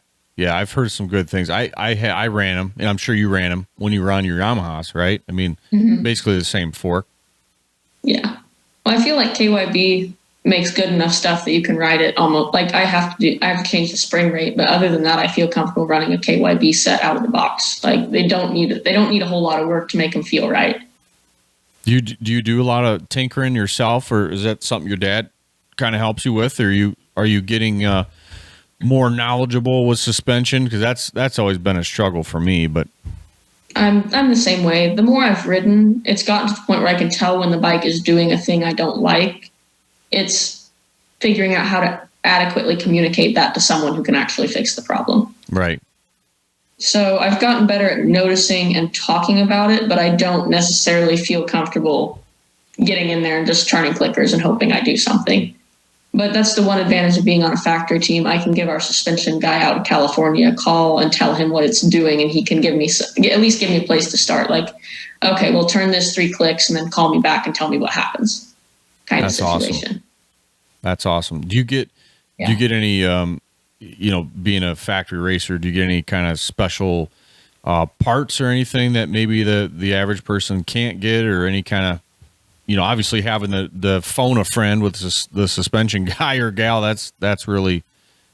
I've heard some good things. I ran them, and I'm sure you ran them when you were on your Yamahas, right? I mean, basically the same fork. Yeah.
Well, I feel like KYB makes good enough stuff that you can ride it almost I have to change the spring rate, but other than that, I feel comfortable running a KYB set out of the box. They don't need a whole lot of work to make them feel right.
Do you do a lot of tinkering yourself, or is that something your dad kind of helps you with? Or are you getting more knowledgeable with suspension? Because that's always been a struggle for me. But
I'm the same way. The more I've ridden, it's gotten to the point where I can tell when the bike is doing a thing I don't like. It's figuring out how to adequately communicate that to someone who can actually fix the problem.
Right.
So I've gotten better at noticing and talking about it, but I don't necessarily feel comfortable getting in there and just turning clickers and hoping I do something. But that's the one advantage of being on a factory team. I can give our suspension guy out in California a call and tell him what it's doing, and he can at least give me a place to start. Like, okay, we'll turn this 3 clicks and then call me back and tell me what happens. Kind of situation.
Awesome. That's awesome. Do you get any, being a factory racer, do you get any kind of special parts or anything that maybe the average person can't get, or any kind of, obviously having the phone a friend with the suspension guy or gal, that's really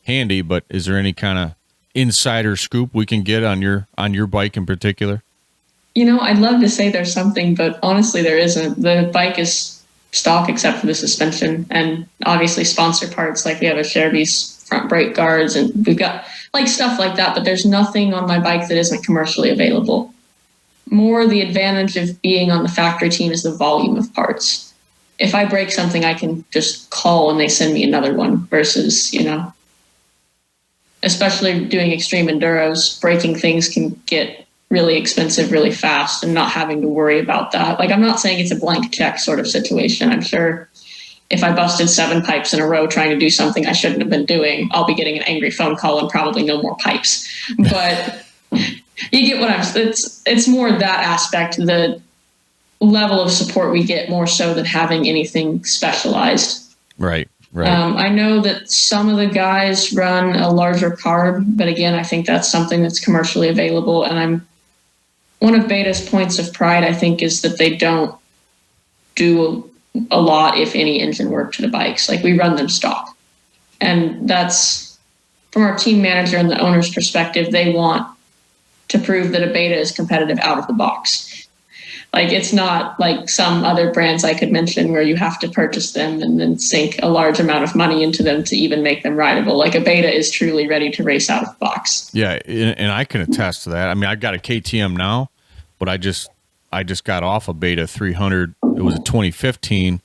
handy, but is there any kind of insider scoop we can get on your bike in particular?
I'd love to say there's something, but honestly there isn't. The bike is stock except for the suspension, and obviously sponsor parts, like we have a Chereby's front brake guards, and we've got like stuff like that, but there's nothing on my bike that isn't commercially available. More the advantage of being on the factory team is the volume of parts. If I break something, I can just call and they send me another one, versus, especially doing extreme enduros, breaking things can get really expensive really fast, and not having to worry about that. Like, I'm not saying it's a blank check sort of situation. I'm sure if I busted 7 pipes in a row trying to do something I shouldn't have been doing, I'll be getting an angry phone call and probably no more pipes. But you get what it's more that aspect, the level of support we get, more so than having anything specialized.
Right.
I know that some of the guys run a larger carb, but again, I think that's something that's commercially available. And one of Beta's points of pride, I think, is that they don't do a lot, if any, engine work to the bikes. Like, we run them stock. And that's, from our team manager and the owner's perspective, they want to prove that a Beta is competitive out of the box. Like, it's not like some other brands I could mention where you have to purchase them and then sink a large amount of money into them to even make them rideable. Like, a Beta is truly ready to race out of the box.
Yeah, and I can attest to that. I mean, I've got a KTM now, but I just got off a Beta 300. It was a 2015,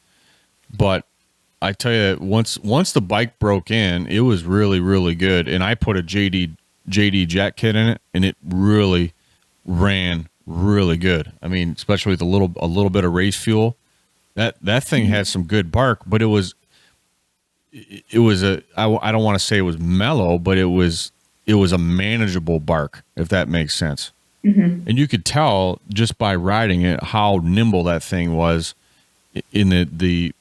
but I tell you, once the bike broke in, it was really, really good. And I put a JD jet kit in it, and it really ran really good. I mean, especially with a little bit of race fuel, that thing had some good bark, but it was I don't want to say it was mellow, but it was a manageable bark, if that makes sense. Mm-hmm. And you could tell just by riding it how nimble that thing was in the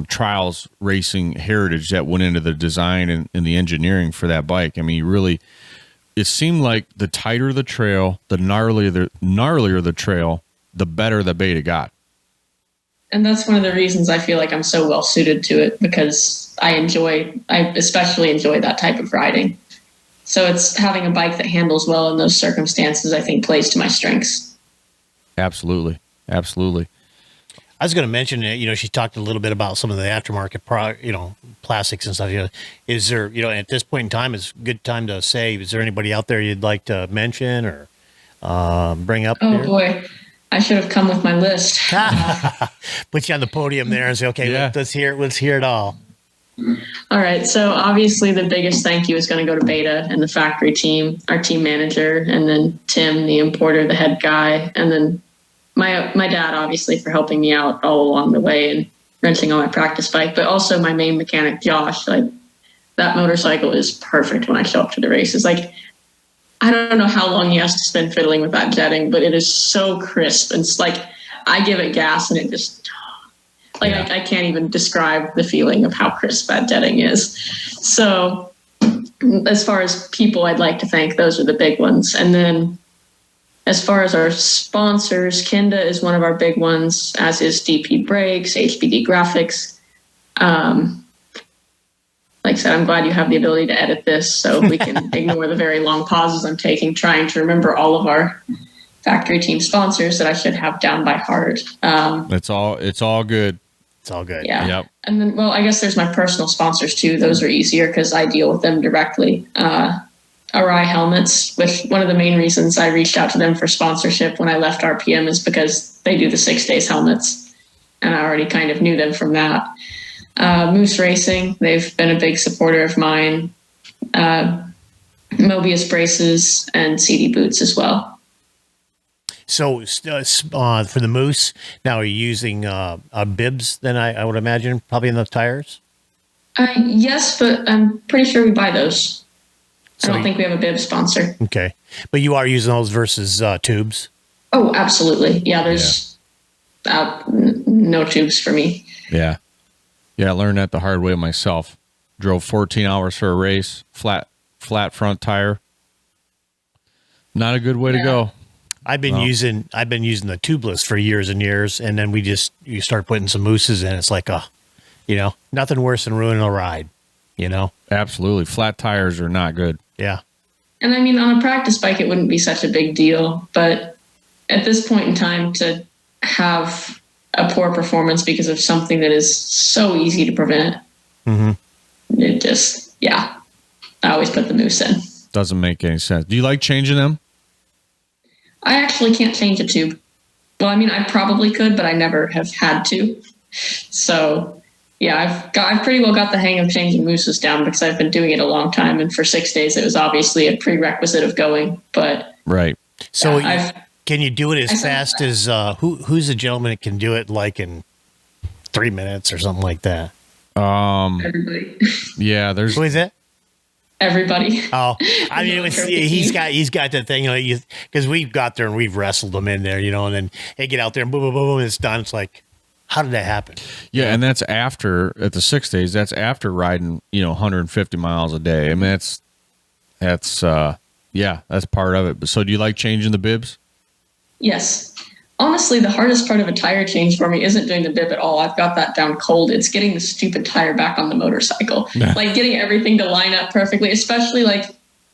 trials racing heritage that went into the design and the engineering for that bike. I mean, it seemed like the tighter the trail, the gnarlier the trail, the better the Beta got.
And that's one of the reasons I feel like I'm so well suited to it, because I especially enjoy that type of riding. So it's having a bike that handles well in those circumstances, I think, plays to my strengths.
Absolutely. Absolutely.
I was going to mention, she talked a little bit about some of the aftermarket plastics and stuff. Is there, at this point in time, it's a good time to say, is there anybody out there you'd like to mention or bring up?
Oh, boy. I should have come with my list.
Put you on the podium there and say, okay, yeah. let's hear it all.
All right. So obviously the biggest thank you is going to go to Beta and the factory team, our team manager, and then Tim, the importer, the head guy, and then my dad, obviously, for helping me out all along the way and renting on my practice bike, but also my main mechanic, Josh. Like, that motorcycle is perfect when I show up to the races. Like, I don't know how long he has to spend fiddling with that jetting, but it is so crisp. And it's like, I give it gas and it just, like, yeah. I can't even describe the feeling of how crisp that jetting is. So as far as people I'd like to thank, those are the big ones. And then as far as our sponsors, Kenda is one of our big ones, as is DP Brakes, HBD Graphics. Like I said, I'm glad you have the ability to edit this so we can ignore the very long pauses I'm taking trying to remember all of our factory team sponsors that I should have down by heart.
It's all good.
It's all good.
Yeah.
Yep.
And then, well, I guess there's my personal sponsors too. Those are easier because I deal with them directly. Arai Helmets, which one of the main reasons I reached out to them for sponsorship when I left RPM is because they do the 6 days helmets. And I already kind of knew them from that. Moose Racing, they've been a big supporter of mine. Mobius Braces and CD Boots as well.
So for the Moose, now are you using bibs then I would imagine, probably in the tires?
Yes, but I'm pretty sure we buy those.
So
I don't think we have a bib sponsor.
Okay. But you are using those versus tubes?
Oh, absolutely. Yeah, there's no tubes for me.
Yeah. Yeah, I learned that the hard way myself. Drove 14 hours for a race, flat front tire. Not a good way to go.
I've been using the tubeless for years and years, and then you start putting some mooses in. It's like nothing worse than ruining a ride.
Absolutely. Flat tires are not good.
Yeah.
And I mean, on a practice bike, it wouldn't be such a big deal. But at this point in time, to have a poor performance because of something that is so easy to prevent, it just, I always put the moose in.
Doesn't make any sense. Do you like changing them?
I actually can't change a tube. Well, I mean, I probably could, but I never have had to. So, yeah, I've pretty well got the hang of changing mooses down because I've been doing it a long time. And for 6 days, it was obviously a prerequisite of going. But
right.
So can you do it as fast as who's the gentleman that can do it like in 3 minutes or something like that?
Everybody.
Yeah,
who is it?
Everybody.
Oh, I mean, he's got that thing, because we've got there and we've wrestled them in there, and then they get out there and boom, boom, boom, boom, and it's done. It's like, how did that happen?
Yeah, and that's after at the 6 days. That's after riding, 150 miles a day. I mean, that's part of it. But so, do you like changing the bibs?
Yes. Honestly, the hardest part of a tire change for me isn't doing the bib at all. I've got that down cold. It's getting the stupid tire back on the motorcycle. Like getting everything to line up perfectly, especially like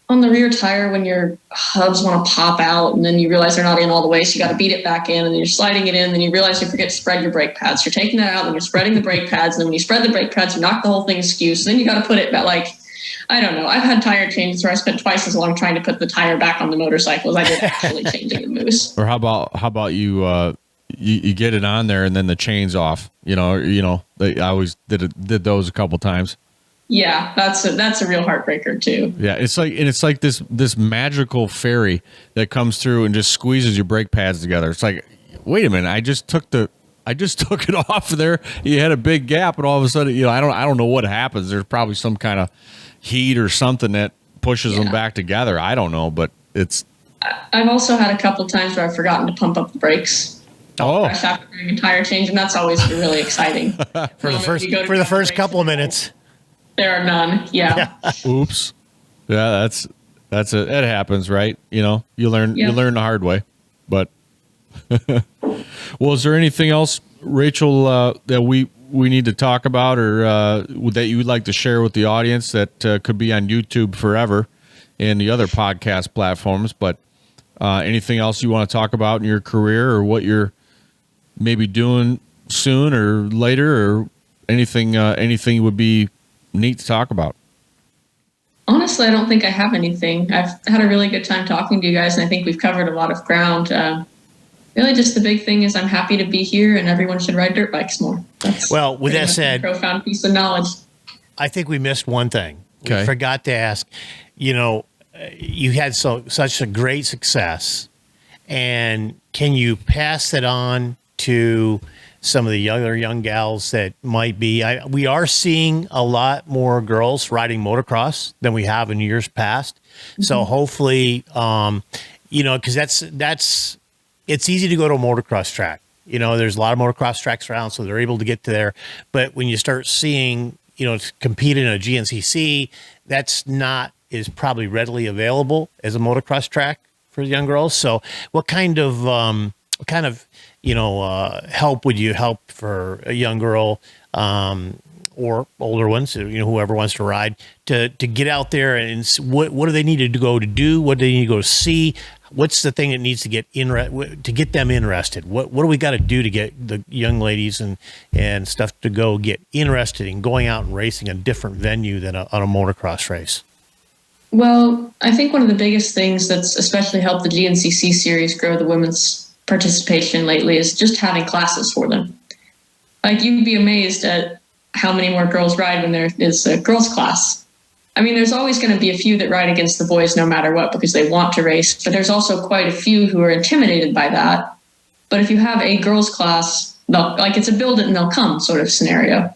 on the rear tire when your hubs want to pop out and then you realize they're not in all the way. So you got to beat it back in and then you're sliding it in. And then you realize you forget to spread your brake pads. You're taking that out and you're spreading the brake pads. And then when you spread the brake pads, you knock the whole thing askew. So then you got to put it back like, I don't know. I've had tire changes where I spent twice as long trying to put the tire back on the motorcycle as I did actually changing the moose.
Or how about you you get it on there and then the chain's off? I always did those a couple times.
Yeah, that's a real heartbreaker too.
Yeah, it's like this magical fairy that comes through and just squeezes your brake pads together. It's like, wait a minute, I just took it off there. You had a big gap, and all of a sudden, I don't know what happens. There's probably some kind of heat or something that pushes them back together. I don't know, but it's.
I've also had a couple times where I've forgotten to pump up the brakes. After doing a tire change, and that's always really exciting.
for the first couple of minutes.
There are none. Yeah.
Oops. Yeah, that's it. It happens, right? You learn the hard way. But well, is there anything else, Rachel, that we need to talk about, or that you would like to share with the audience that could be on YouTube forever and the other podcast platforms? But anything else you want to talk about in your career, or what you're maybe doing soon or later, or anything would be neat to talk about?
Honestly, I don't think I have anything. I've had a really good time talking to you guys, and I think we've covered a lot of ground. Really, just the big thing is I'm happy to be here, and everyone should ride dirt bikes more.
With that said,
a profound piece of knowledge.
I think we missed one thing.
Okay.
We forgot to ask. You had such a great success, and can you pass that on to some of the young gals that might be? We are seeing a lot more girls riding motocross than we have in years past. Mm-hmm. So hopefully, because that's. It's easy to go to a motocross track. There's a lot of motocross tracks around, so they're able to get to there. But when you start seeing, compete in a GNCC, that's not is probably readily available as a motocross track for young girls. So what kind of help would you help for a young girl or older ones, whoever wants to ride, to get out there, and what do they need to go to do? What do they need to go to see? What's the thing that needs to get them interested? What do we got to do to get the young ladies and stuff to go get interested in going out and racing a different venue than on a motocross race?
Well, I think one of the biggest things that's especially helped the GNCC series grow the women's participation lately is just having classes for them. Like, you'd be amazed at how many more girls ride when there is a girls' class. I mean, there's always going to be a few that ride against the boys no matter what because they want to race, but there's also quite a few who are intimidated by that. But if you have a girls' class, it's a build it and they'll come sort of scenario.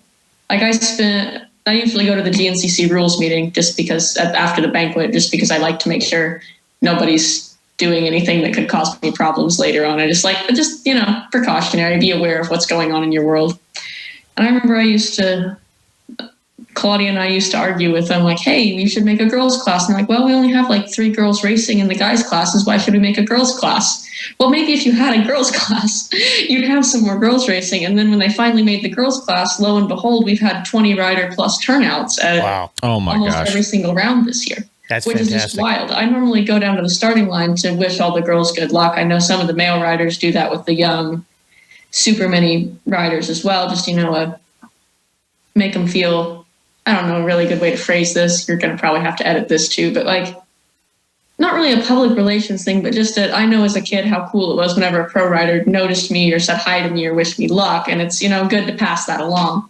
Like, I spent I usually go to the GNCC rules meeting just because after the banquet, just because I like to make sure nobody's doing anything that could cause me problems later on. I just precautionary, be aware of what's going on in your world. And I remember Claudia and I used to argue with them, like, hey, we should make a girls class. And they're like, well, we only have like 3 girls racing in the guys classes. Why should we make a girls class? Well, maybe if you had a girls class, you'd have some more girls racing. And then when they finally made the girls class, lo and behold, we've had 20 rider plus turnouts at almost every single round this year.
That's
which
fantastic.
is just wild. I normally go down to the starting line to wish all the girls good luck. I know some of the male riders do that with the young super mini riders as well. Just, make them feel, I don't know, a really good way to phrase this. You're going to probably have to edit this too, but like, not really a public relations thing, but just that I know as a kid how cool it was whenever a pro rider noticed me or said hi to me or wished me luck. And it's, good to pass that along.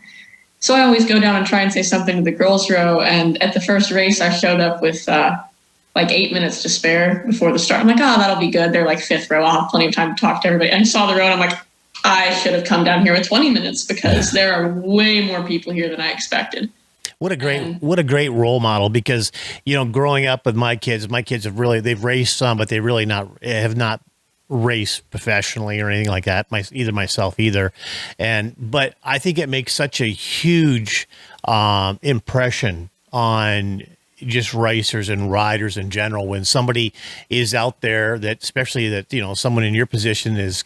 So I always go down and try and say something to the girls row. And at the first race, I showed up with like 8 minutes to spare before the start. I'm like, that'll be good. They're like 5th row. I'll have plenty of time to talk to everybody. And I saw the row and I'm like, I should have come down here with 20 minutes because there are way more people here than I expected.
What a great role model, because, growing up with my kids they've raced some, but they really have not raced professionally or anything like that. Myself either. But I think it makes such a huge impression on just racers and riders in general when somebody is out there especially someone in your position has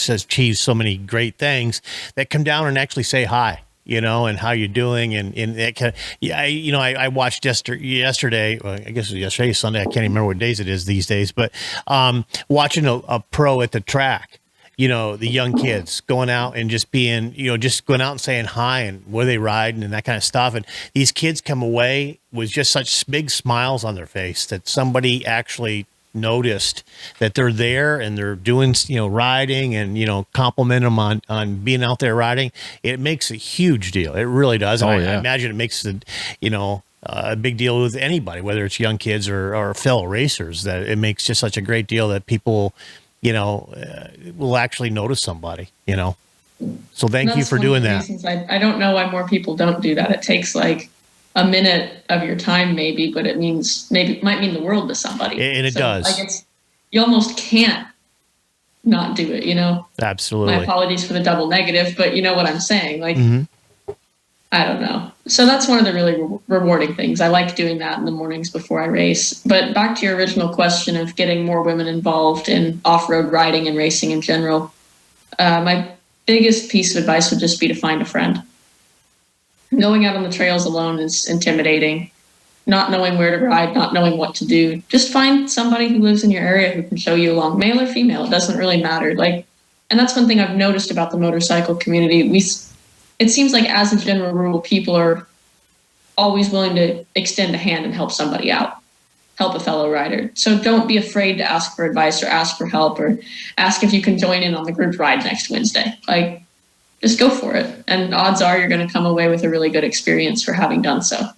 achieved so many great things, that come down and actually say hi, and how you're doing. And that kind of, I watched yesterday, I guess it was yesterday, Sunday, I can't even remember what days it is these days, but watching a pro at the track, the young kids going out and just being, just going out and saying hi and where they riding and that kind of stuff. And these kids come away with just such big smiles on their face that somebody actually noticed that they're there and they're doing, riding and, compliment them on being out there riding. It makes a huge deal. It really does. And I imagine it makes a big deal with anybody, whether it's young kids or fellow racers, that it makes just such a great deal that people, will actually notice somebody, So thank you for doing that.
I don't know why more people don't do that. It takes like a minute of your time maybe, but it might mean the world to somebody.
And it does.
You almost can't not do it,
Absolutely.
My apologies for the double negative, but you know what I'm saying? Like, I don't know. So that's one of the really rewarding things. I like doing that in the mornings before I race. But back to your original question of getting more women involved in off-road riding and racing in general, my biggest piece of advice would just be to find a friend. Going out on the trails alone is intimidating. Not knowing where to ride, not knowing what to do. Just find somebody who lives in your area who can show you along, male or female. It doesn't really matter. And that's one thing I've noticed about the motorcycle community. It seems like, as a general rule, people are always willing to extend a hand and help somebody out, help a fellow rider. So don't be afraid to ask for advice or ask for help or ask if you can join in on the group ride next Wednesday. Just go for it. And odds are you're going to come away with a really good experience for having done so.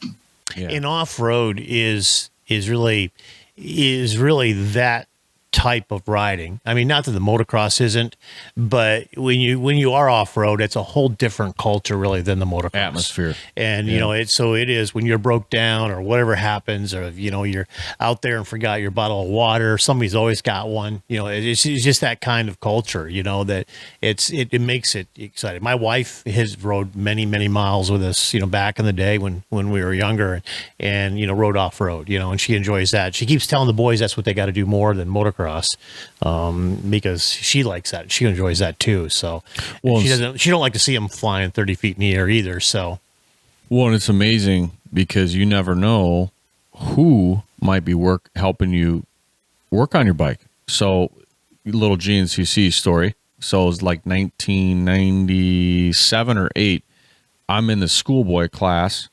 Yeah. And off-road is really that type of riding. I mean, not that the motocross isn't, but when you are off-road, it's a whole different culture really than the motocross
atmosphere.
And it is when you're broke down or whatever happens, or you're out there and forgot your bottle of water, somebody's always got one. It's just that kind of culture, that it makes it exciting. My wife has rode many miles with us, back in the day when we were younger, and rode off-road, and she enjoys that. She keeps telling the boys that's what they got to do more than motocross, because she likes that. She enjoys that too. So she don't like to see them flying 30 feet in the air either. So,
and it's amazing because you never know who might be helping you work on your bike. So, little GNCC story. So it was like 1997 or 8. I'm in the schoolboy class,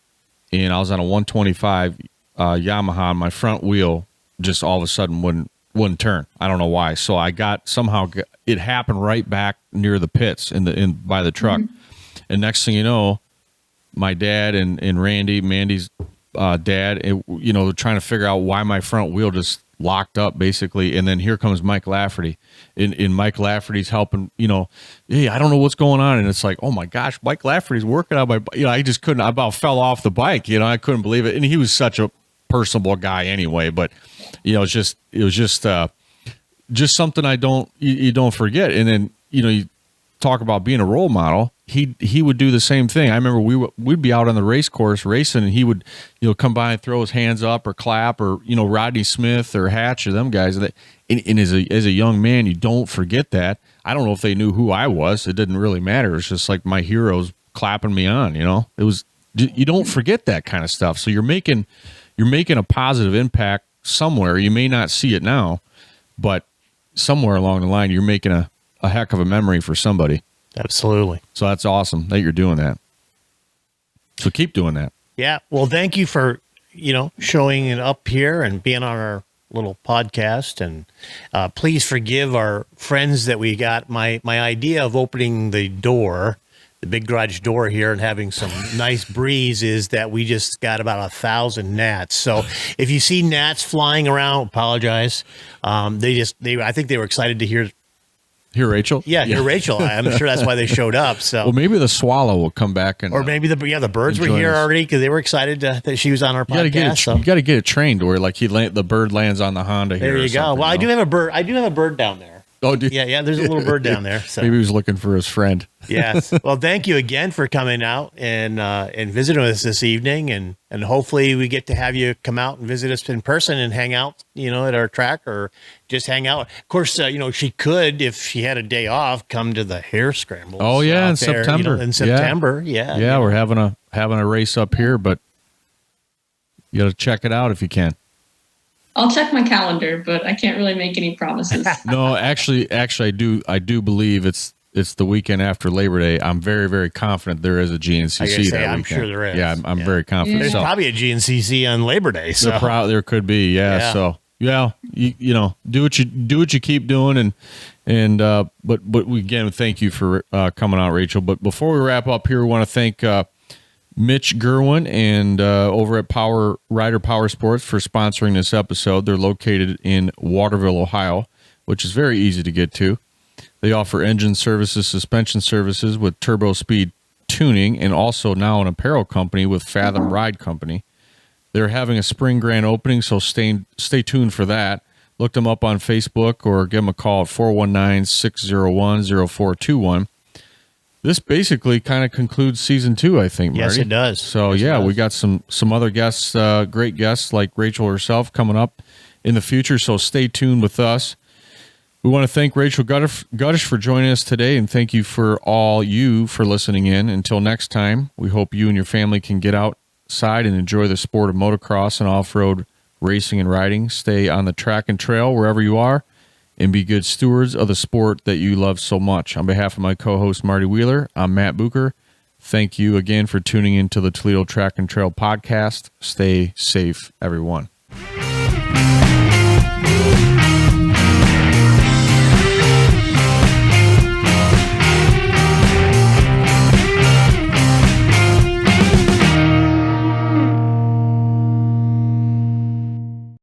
and I was on a 125 Yamaha. And my front wheel just all of a sudden wouldn't turn. I don't know why. So it happened right back near the pits by the truck. And next thing you know, my dad and Mandy's dad, trying to figure out why my front wheel just locked up basically. And then here comes Mike Lafferty, and Mike Lafferty's helping, hey, I don't know what's going on. And it's like, oh my gosh, Mike Lafferty's working on my, I just couldn't, I about fell off the bike, I couldn't believe it. And he was such a personable guy anyway, but it was just something you don't forget. And then, you talk about being a role model. He would do the same thing. I remember we'd be out on the race course racing, and he would, come by and throw his hands up or clap, or, Rodney Smith or Hatch or them guys. And as a young man, you don't forget that. I don't know if they knew who I was. It didn't really matter. It's just like my heroes clapping me on, It was, you don't forget that kind of stuff. So you're making a positive impact somewhere. You may not see it now, but somewhere along the line, you're making a heck of a memory for somebody.
Absolutely.
So that's awesome that you're doing that. So keep doing that.
Yeah. Well, thank you for, showing it up here and being on our little podcast. And please forgive our friends that we got my idea of opening the door, the big garage door here, and having some nice breeze is that we just got about 1,000 gnats. So if you see gnats flying around, apologize. I think they were excited to hear
Rachel.
Yeah, hear Rachel. I'm sure that's why they showed up. So,
well, maybe the swallow will come back, and
or maybe the birds were here already because they were excited that she was on our podcast.
You got to get it trained where like the bird lands on the Honda.
There you go. Well, I do have a bird. I do have a bird down there.
Oh,
yeah. There's a little bird down there. So.
Maybe he was looking for his friend.
Yes. Well, thank you again for coming out and visiting us this evening, and hopefully we get to have you come out and visit us in person and hang out, at our track, or just hang out. Of course, she could, if she had a day off, come to the hair scrambles.
Oh yeah, in September.
In September, yeah.
Yeah, we're having a race up here, but you got to check it out if you can.
I'll check my calendar, but I can't really make any promises.
No, actually, I do believe it's the weekend after Labor Day. I'm very, very confident there is a GNCC that
I'm
weekend.
sure there is.
Yeah, I'm very confident.
There's probably a GNCC on Labor Day. So
there could be. Yeah. So yeah, you do what you keep doing, but again, thank you for coming out, Rachel. But before we wrap up here, we want to thank Mitch Gerwin and over at Rider Power Sports for sponsoring this episode. They're located in Waterville, Ohio, which is very easy to get to. They offer engine services, suspension services with turbo speed tuning, and also now an apparel company with Fathom Ride Company. They're having a spring grand opening, so stay tuned for that. Look them up on Facebook or give them a call at 419-601-0421. This basically kind of concludes season 2, I think, Marty.
Yes, it does.
So, we got some other guests, great guests like Rachel herself coming up in the future, so stay tuned with us. We want to thank Rachel Gutish for joining us today, and thank you for listening in. Until next time, we hope you and your family can get outside and enjoy the sport of motocross and off-road racing and riding. Stay on the track and trail wherever you are, and be good stewards of the sport that you love so much. On behalf of my co-host, Marty Wheeler, I'm Matt Bucher. Thank you again for tuning into the Toledo Track and Trail podcast. Stay safe, everyone.